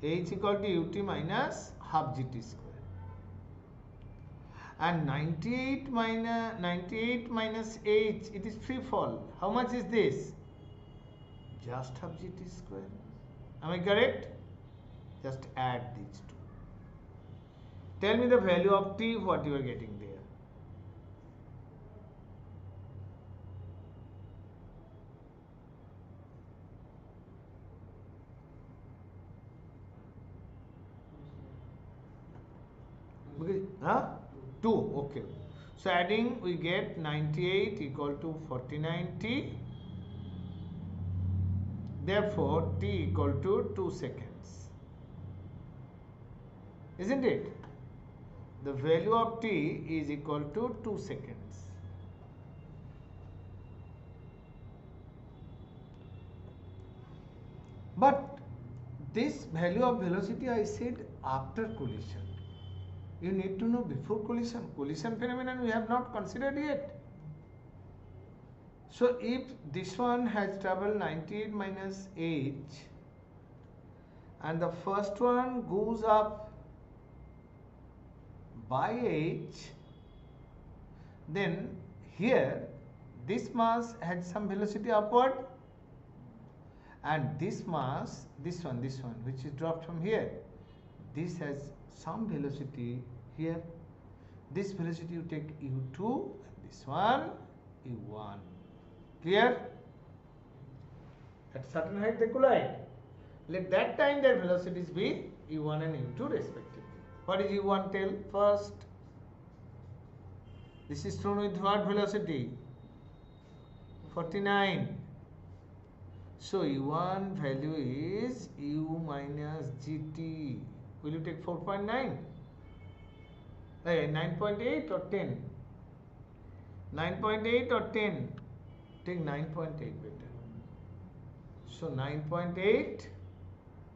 Speaker 1: H equal to ut minus half gt square, and 98 minus h, it is free fall. How much is this? Just half gt square. Am I correct? Just add these two. Tell me the value of t, what you are getting there. Huh? 2. Okay. So adding, we get 98 equal to 49t. Therefore, t equal to 2 seconds. Isn't it? The value of t is equal to 2 seconds. But this value of velocity I said after collision. You need to know before collision. Collision phenomenon we have not considered yet. So if this one has traveled 98 minus h and the first one goes up by h, then here this mass had some velocity upward, and this mass, this one which is dropped from here, this has some velocity here. This velocity you take u2 and this one u1. Clear? At certain height they collide. Let that time their velocities be u1 and u2 respectively. What is u1 tell first? This is thrown with what velocity? 49. So u1 value is u minus gt. Will you take 4.9? 9.8 or 10? 9.8 or 10? Take 9.8 better. So 9.8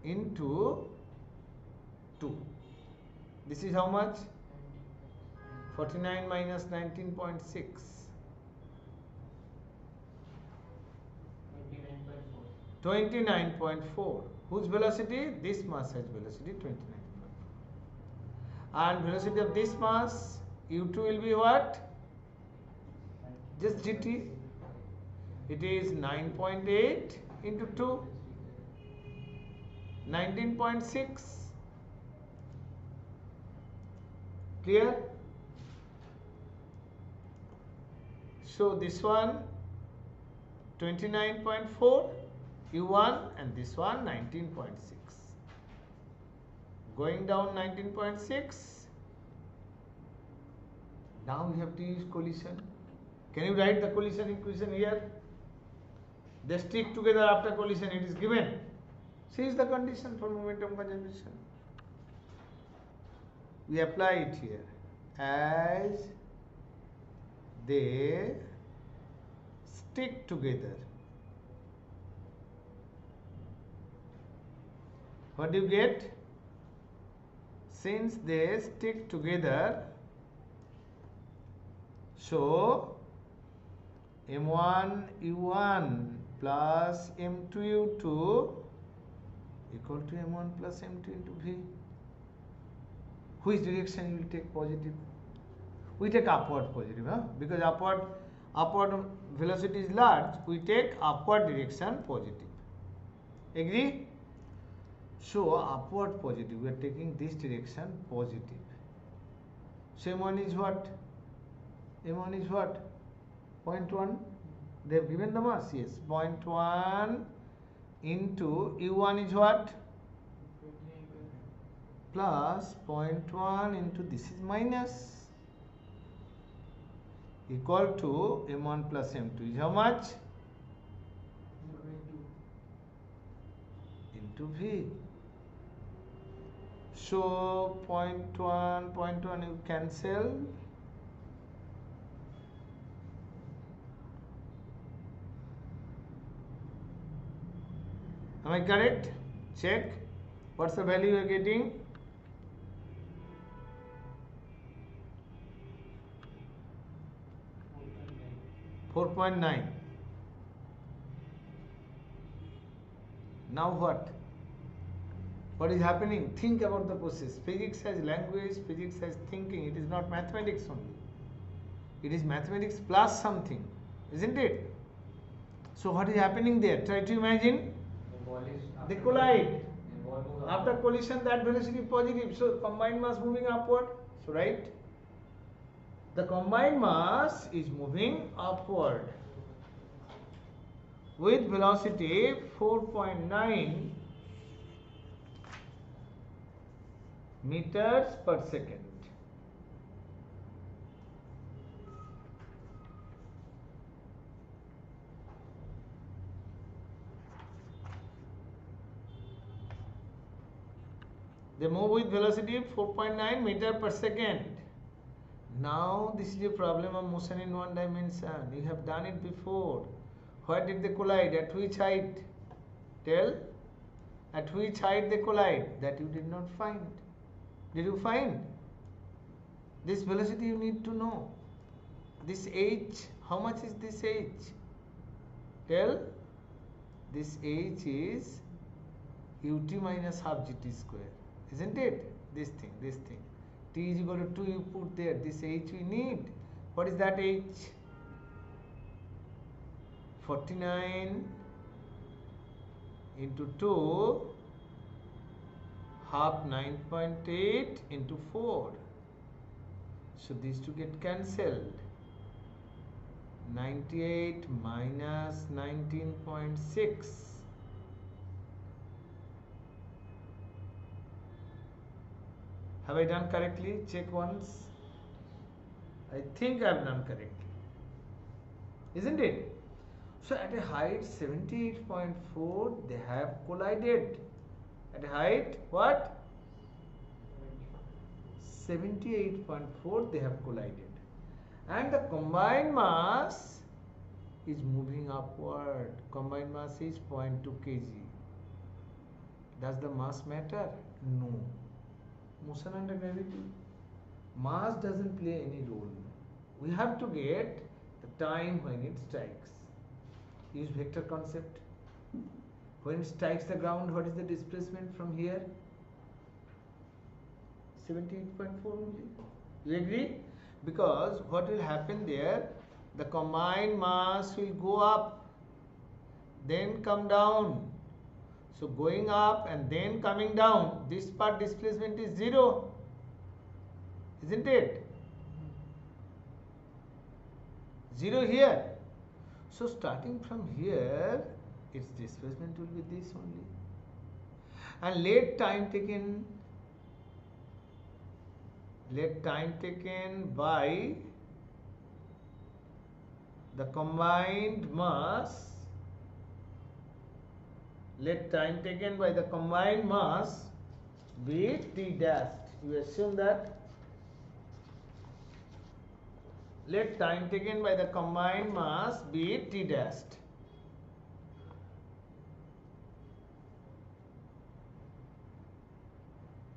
Speaker 1: into 2. This is how much? 49 minus 19.6. 29.4. Whose velocity? This mass has velocity 29.4. And velocity of this mass, u2 will be what? Just gt. It is 9.8 into 2. 19.6. Clear? So this one 29.4 u1 and this one 19.6. Going down 19.6. Now we have to use collision. Can you write the collision equation here? They stick together after collision, it is given. C is the condition for momentum conservation. We apply it here as they stick together. What do you get? Since they stick together, so M1 U1 plus M2 U2 equal to M1 plus M2 into V. Which direction you will take positive? We take upward positive, because upward velocity is large, we take upward direction positive. Agree? So upward positive, we are taking this direction positive. So M1 is what? M1 is what? 0.1. They have given the mass, yes. 0.1 into U1 is what? Plus 0.1 into this is minus, equal to M1 plus M2 is how much? Into V. So 0.1 you cancel. Am I correct? Check. What's the value you are getting? 4.9. Now what? What is happening? Think about the process. Physics has language, physics has thinking. It is not mathematics only. It is mathematics plus something, isn't it? So what is happening there? Try to imagine. They collide. After collision, that velocity is positive. So combined mass moving upward. So right. The combined mass is moving upward with velocity 4.9 meters per second. They move with velocity 4.9 meter per second. Now this is a problem of motion in one dimension. You have done it before. Where did they collide? At which height? Tell. At which height they collide? That you did not find. Did you find? This velocity you need to know. This h, how much is this h? Tell. This h is ut minus half gt square. Isn't it? This thing. T is equal to 2, you put there. This h we need. What is that h? 49 into 2, half 9.8 into 4. So these two get cancelled. 98 minus 19.6. Have I done correctly? Check once. I think I have done correctly. Isn't it? So at a height 78.4 they have collided. At a height what? 78.4 they have collided. And the combined mass is moving upward. Combined mass is 0.2 kg. Does the mass matter? No. Motion under gravity. Mass doesn't play any role. We have to get the time when it strikes. Use vector concept. When it strikes the ground, what is the displacement from here? 78.4 only. You agree? Because what will happen there? The combined mass will go up, then come down. So going up and then coming down, this part displacement is 0. Isn't it? 0 here. So starting from here, its displacement will be this only. And let time taken by the combined mass. Let time taken by the combined mass be t dashed. You assume that let time taken by the combined mass be T dashed.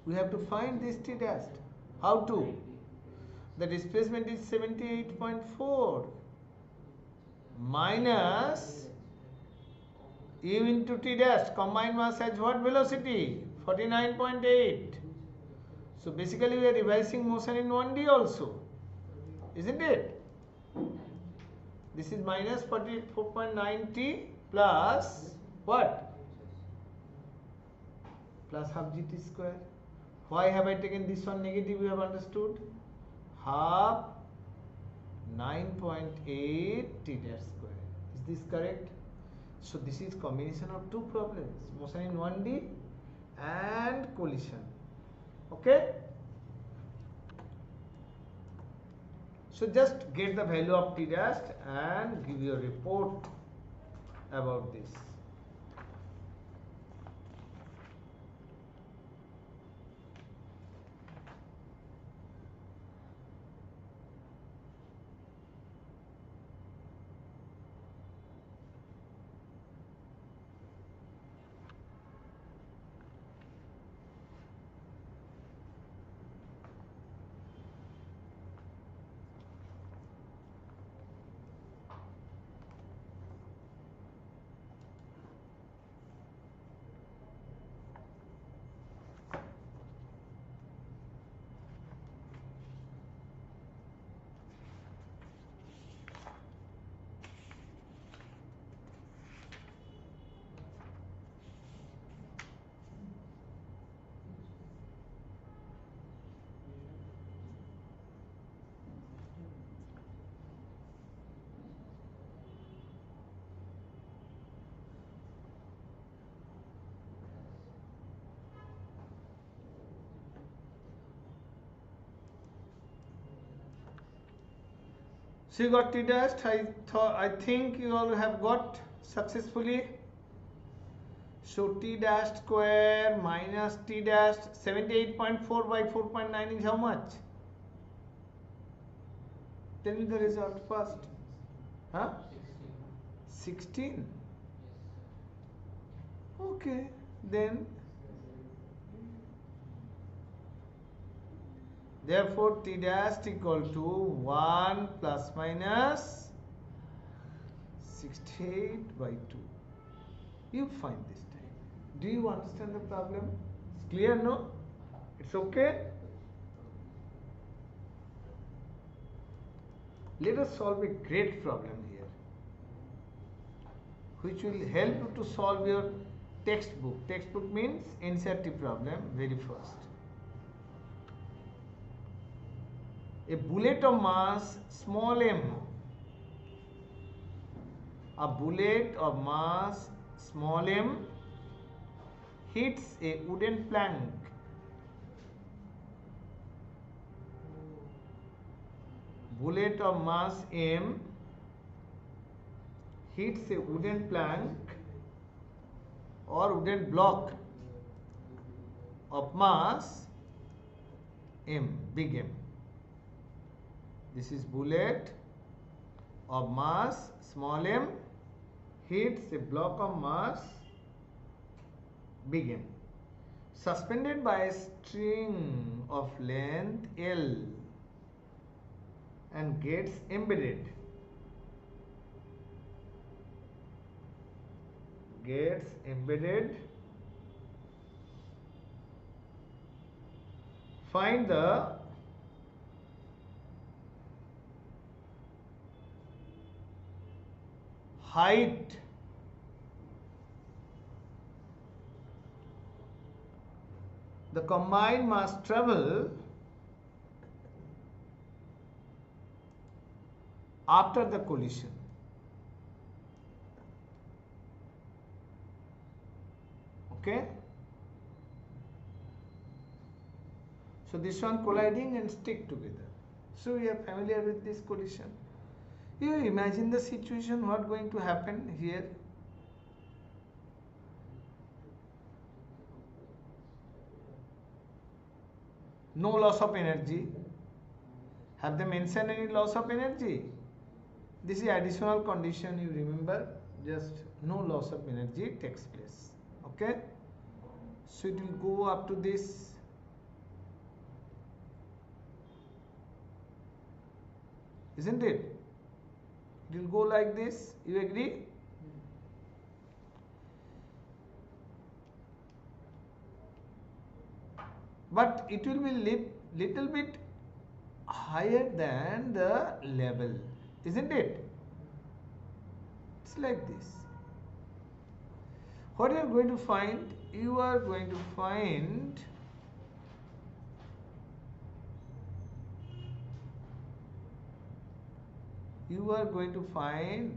Speaker 1: We have to find this T dashed. How to? The displacement is 78.4 minus u into T dash. Combined mass has what velocity? 49.8. So basically we are revising motion in 1D also, isn't it? This is minus 44.9T plus what? Plus half GT square. Why have I taken this one negative? We have understood. Half 9.8 T dash square. Is this correct? So this is combination of two problems, motion in 1D and collision. Okay? So just get the value of T dash and give your report about this. So you got T dashed. I think you all have got successfully. So T dashed square minus T dashed 78.4 by 4.9 is how much? Tell me the result first. Huh? 16. Okay, then therefore T dash equal to 1 plus minus 68 by 2. You find this time. Do you understand the problem? It's clear, no? It's okay? Let us solve a great problem here, which will help you to solve your textbook. Textbook means NCERT problem, very first. A bullet of mass small m, a bullet of mass small m hits a wooden plank bullet of mass m hits a wooden plank or wooden block of mass m, big M. This is bullet of mass small m hits a block of mass big M, suspended by a string of length L and gets embedded. Find the height the combined mass travel after the collision. Okay? So this one colliding and stick together. So we are familiar with this collision. You imagine the situation, what going to happen here? No loss of energy, Have they mentioned any loss of energy? This is additional condition, you remember, just no loss of energy takes place. Okay, so it will go up to this. Isn't it? It will go like this. You agree? But it will be little bit higher than the level, isn't it? It's like this. What you are going to find? You are going to find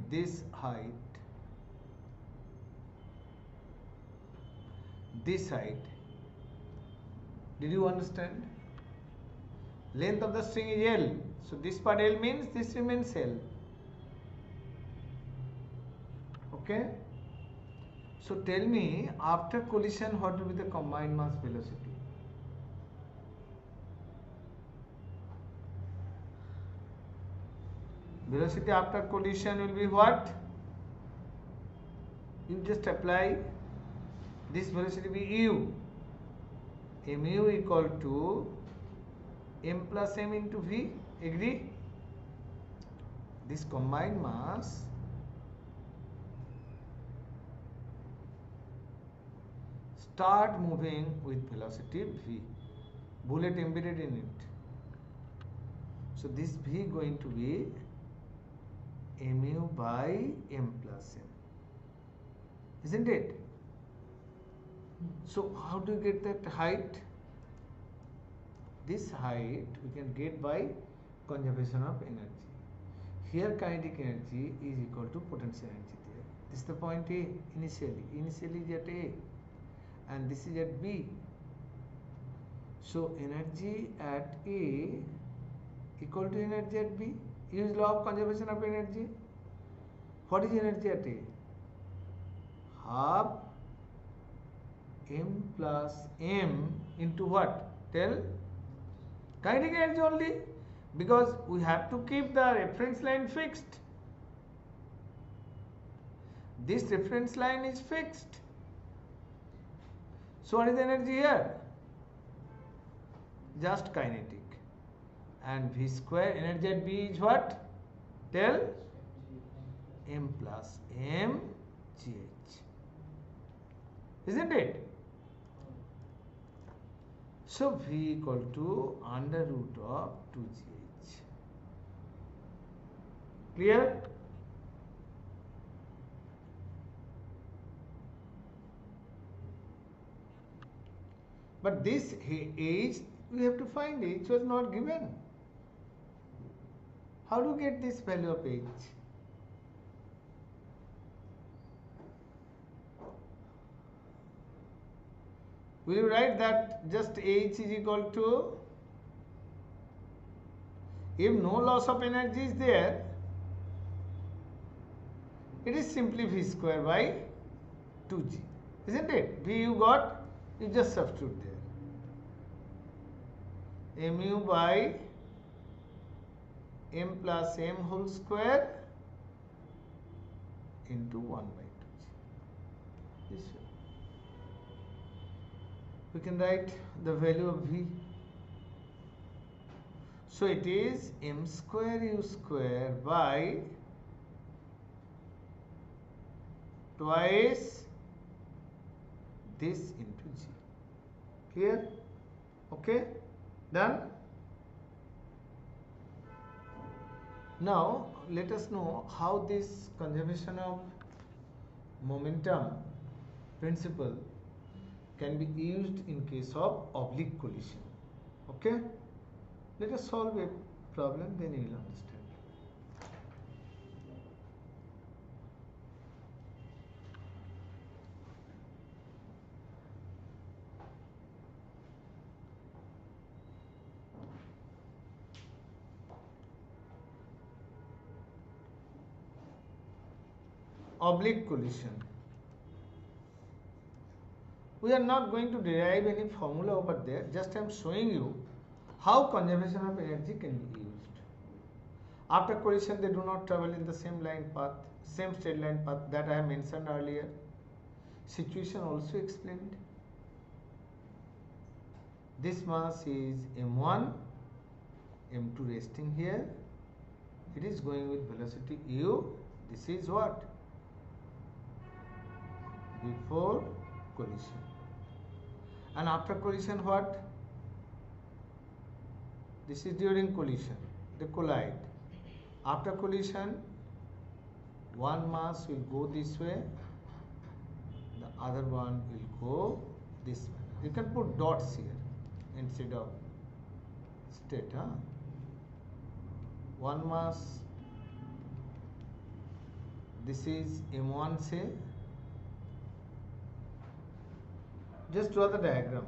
Speaker 1: this height, this height. Did you understand? Length of the string is L. So this part L means this remains L. Okay. So tell me, after collision, what will be the combined mass velocity? Velocity after collision will be what? You just apply this velocity be u. Mu equal to m plus m into v. Agree? This combined mass start moving with velocity v. Bullet embedded in it. So this v going to be mu by m plus m. Isn't it? So how do you get that height? This height we can get by conservation of energy. Here kinetic energy is equal to potential energy there. This is the point A initially. Initially is at A and this is at B. So energy at A equal to energy at B. Use law of conservation of energy. What is energy at A? Half m plus m into what? Tell? Kinetic energy only, because we have to keep the reference line fixed. This reference line is fixed. So what is the energy here? Just kinetic. And v square energy at B is what? Tell? M plus m gh. Isn't it? So v equal to under root of 2gh. Clear? But this h we have to find. H was not given. How do you get this value of h? Will you write that just h is equal to, if no loss of energy is there, it is simply v square by 2g. Isn't it? V you got, you just substitute there. Mu by m plus m whole square into 1 by 2g. This way. We can write the value of v. So it is m square u square by twice this into g. Clear? Okay? Done? Now let us know how this conservation of momentum principle can be used in case of oblique collision. Okay? Let us solve a problem, then you will understand. Oblique collision. We are not going to derive any formula over there, just I am showing you how conservation of energy can be used. After collision, they do not travel in the same line path, same straight line path that I have mentioned earlier. Situation also explained. This mass is m1, m2 resting here. It is going with velocity u. This is what? Before collision. And after collision what? This is during collision. They collide. After collision, one mass will go this way, the other one will go this way. You can put dots here instead of straight. One mass, this is m1 say. Just draw the diagram.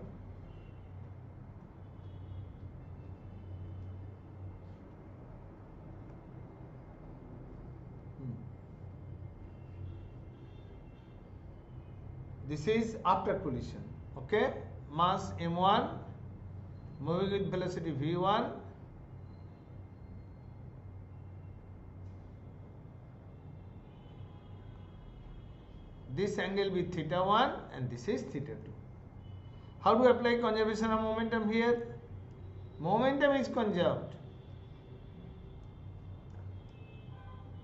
Speaker 1: This is after collision. Okay, mass m1 moving with velocity v1. This angle be theta 1 and this is theta 2. How to apply conservation of momentum here? Momentum is conserved.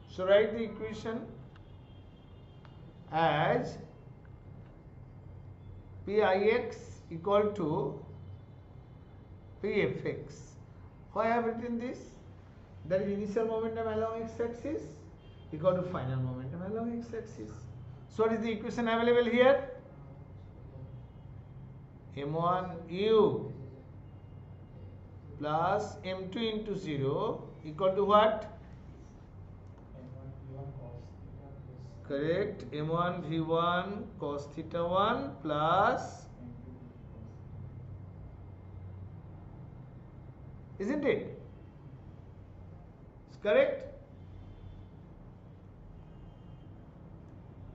Speaker 1: So write the equation as Pix equal to Pfx. Why I have written this? That is initial momentum along x-axis equal to final momentum along x-axis. So what is the equation available here? m1u plus m2 into 0 equal to what? Correct. m1 v1 cos theta 1 plus, isn't it? It's correct.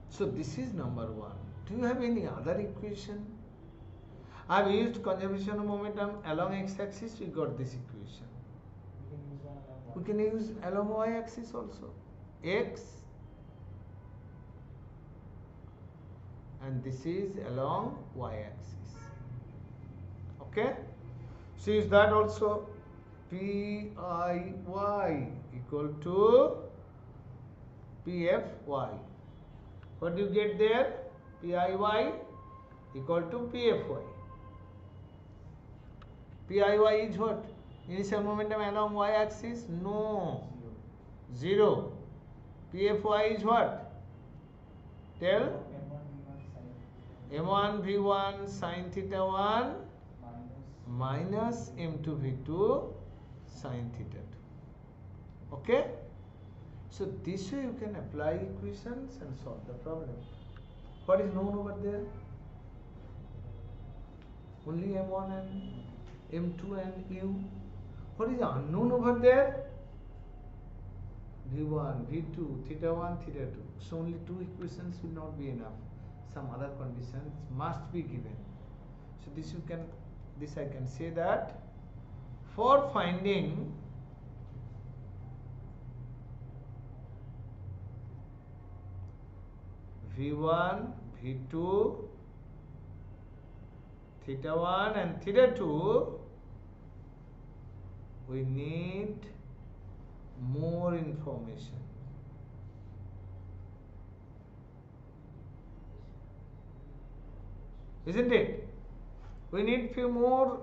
Speaker 1: So this is number 1. Do you have any other equation? I have used conservation of momentum along x-axis. We got this equation. We can use along y-axis also. X and this is along y-axis. Okay. So use that also. Piy equal to Pfy. What do you get there? Piy equal to Pfy. Piy is what? Initial momentum along y-axis? No. 0. Pfy is what? Tell. m1 v1 sin theta 1 minus m2 v2 sin theta 2. Okay. So this way you can apply equations and solve the problem. What is known over there? Only m1 and m2 and u. What is unknown over there? v1, v2, theta 1, theta 2. So only two equations will not be enough. Some other conditions must be given. So this I can say that for finding v1, v2, theta 1 and theta 2, we need more information. Isn't it? We need few more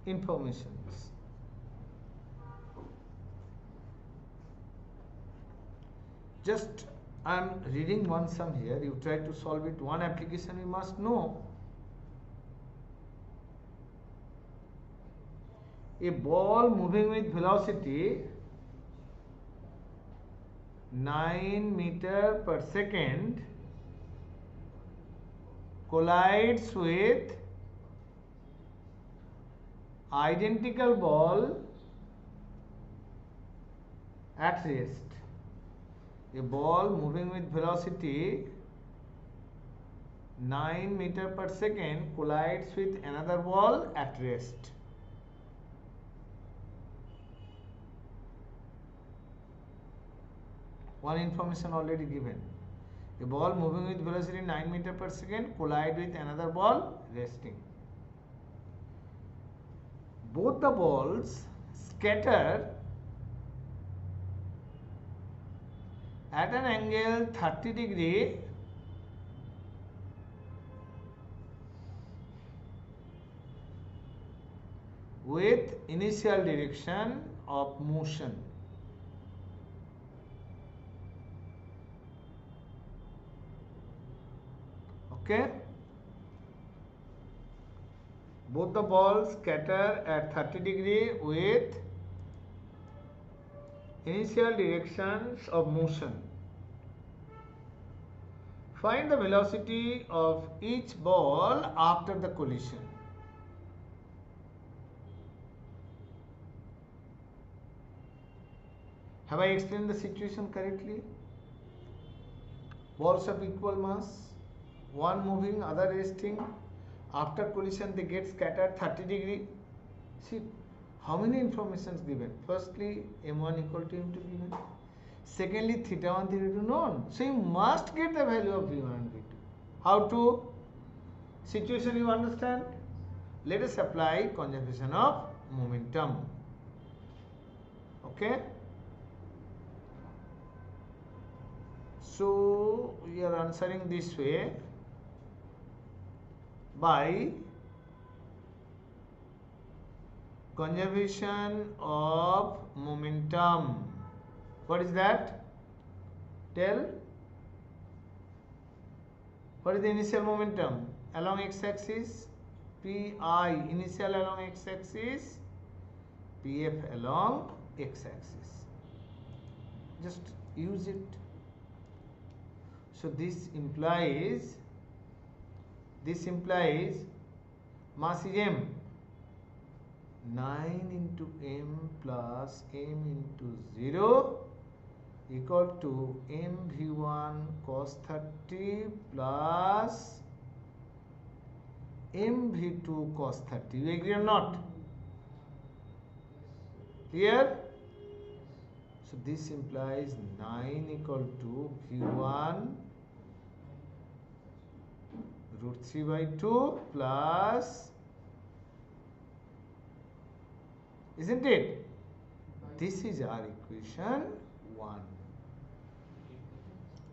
Speaker 1: informations. Just I am reading one sum here. You try to solve it. One application we must know. A ball moving with velocity 9 meters per second collides with identical ball at rest. A ball moving with velocity 9 meters per second collides with another ball at rest. One information already given. A ball moving with velocity 9 meter per second collide with another ball resting. Both the balls scatter at an angle 30 degree with initial direction of motion. Okay? Both the balls scatter at 30 degree with initial directions of motion. Find the velocity of each ball after the collision. Have I explained the situation correctly? Balls of equal mass, one moving, other resting. After collision, they get scattered 30 degree. See, how many informations given? Firstly, m1 equal to m2 given. Secondly, theta 1, theta 2 known. So you must get the value of v1 and v2. How to? Situation you understand? Let us apply conservation of momentum. Okay? So we are answering this way by conservation of momentum. What is that? Tell. What is the initial momentum? Along x-axis, Pi initial along x-axis, Pf along x-axis. Just use it. So this implies mass is m. 9 into m plus m into 0 equal to mv1 cos 30 plus mv2 cos 30. You agree or not? Clear? So this implies 9 equal to v1 root 3 by 2 plus, isn't it? This is our equation 1.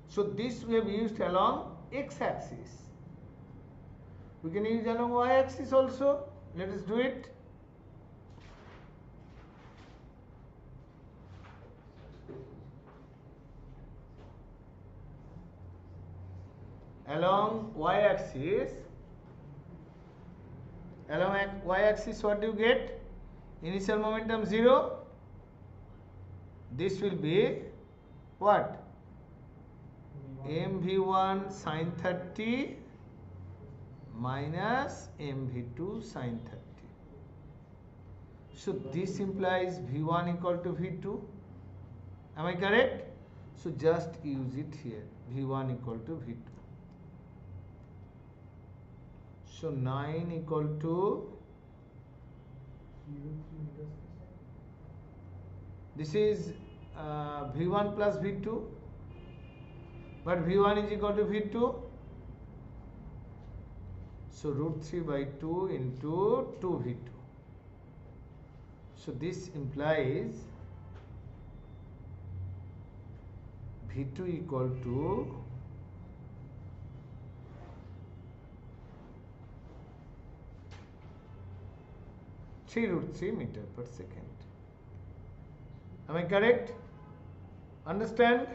Speaker 1: So this we have used along x-axis. We can use along y-axis also. Let us do it. Along y-axis, what do you get? Initial momentum 0. This will be what? mv1 sin 30 minus mv2 sin 30. So this implies v1 equal to v2. Am I correct? So just use it here. v1 equal to v2. So 9 equal to, this is v1 plus v2, but v1 is equal to v2. So root 3 by 2 into 2v2. So this implies v2 equal to 3 root 3 meter per second. Am I correct? Understand?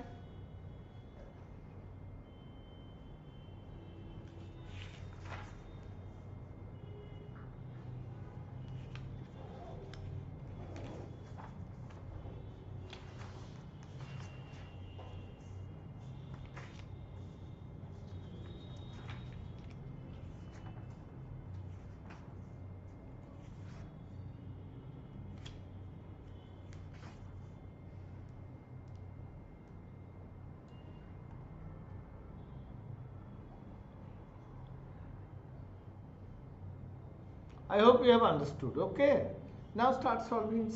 Speaker 1: I hope you have understood. Okay. Now start solving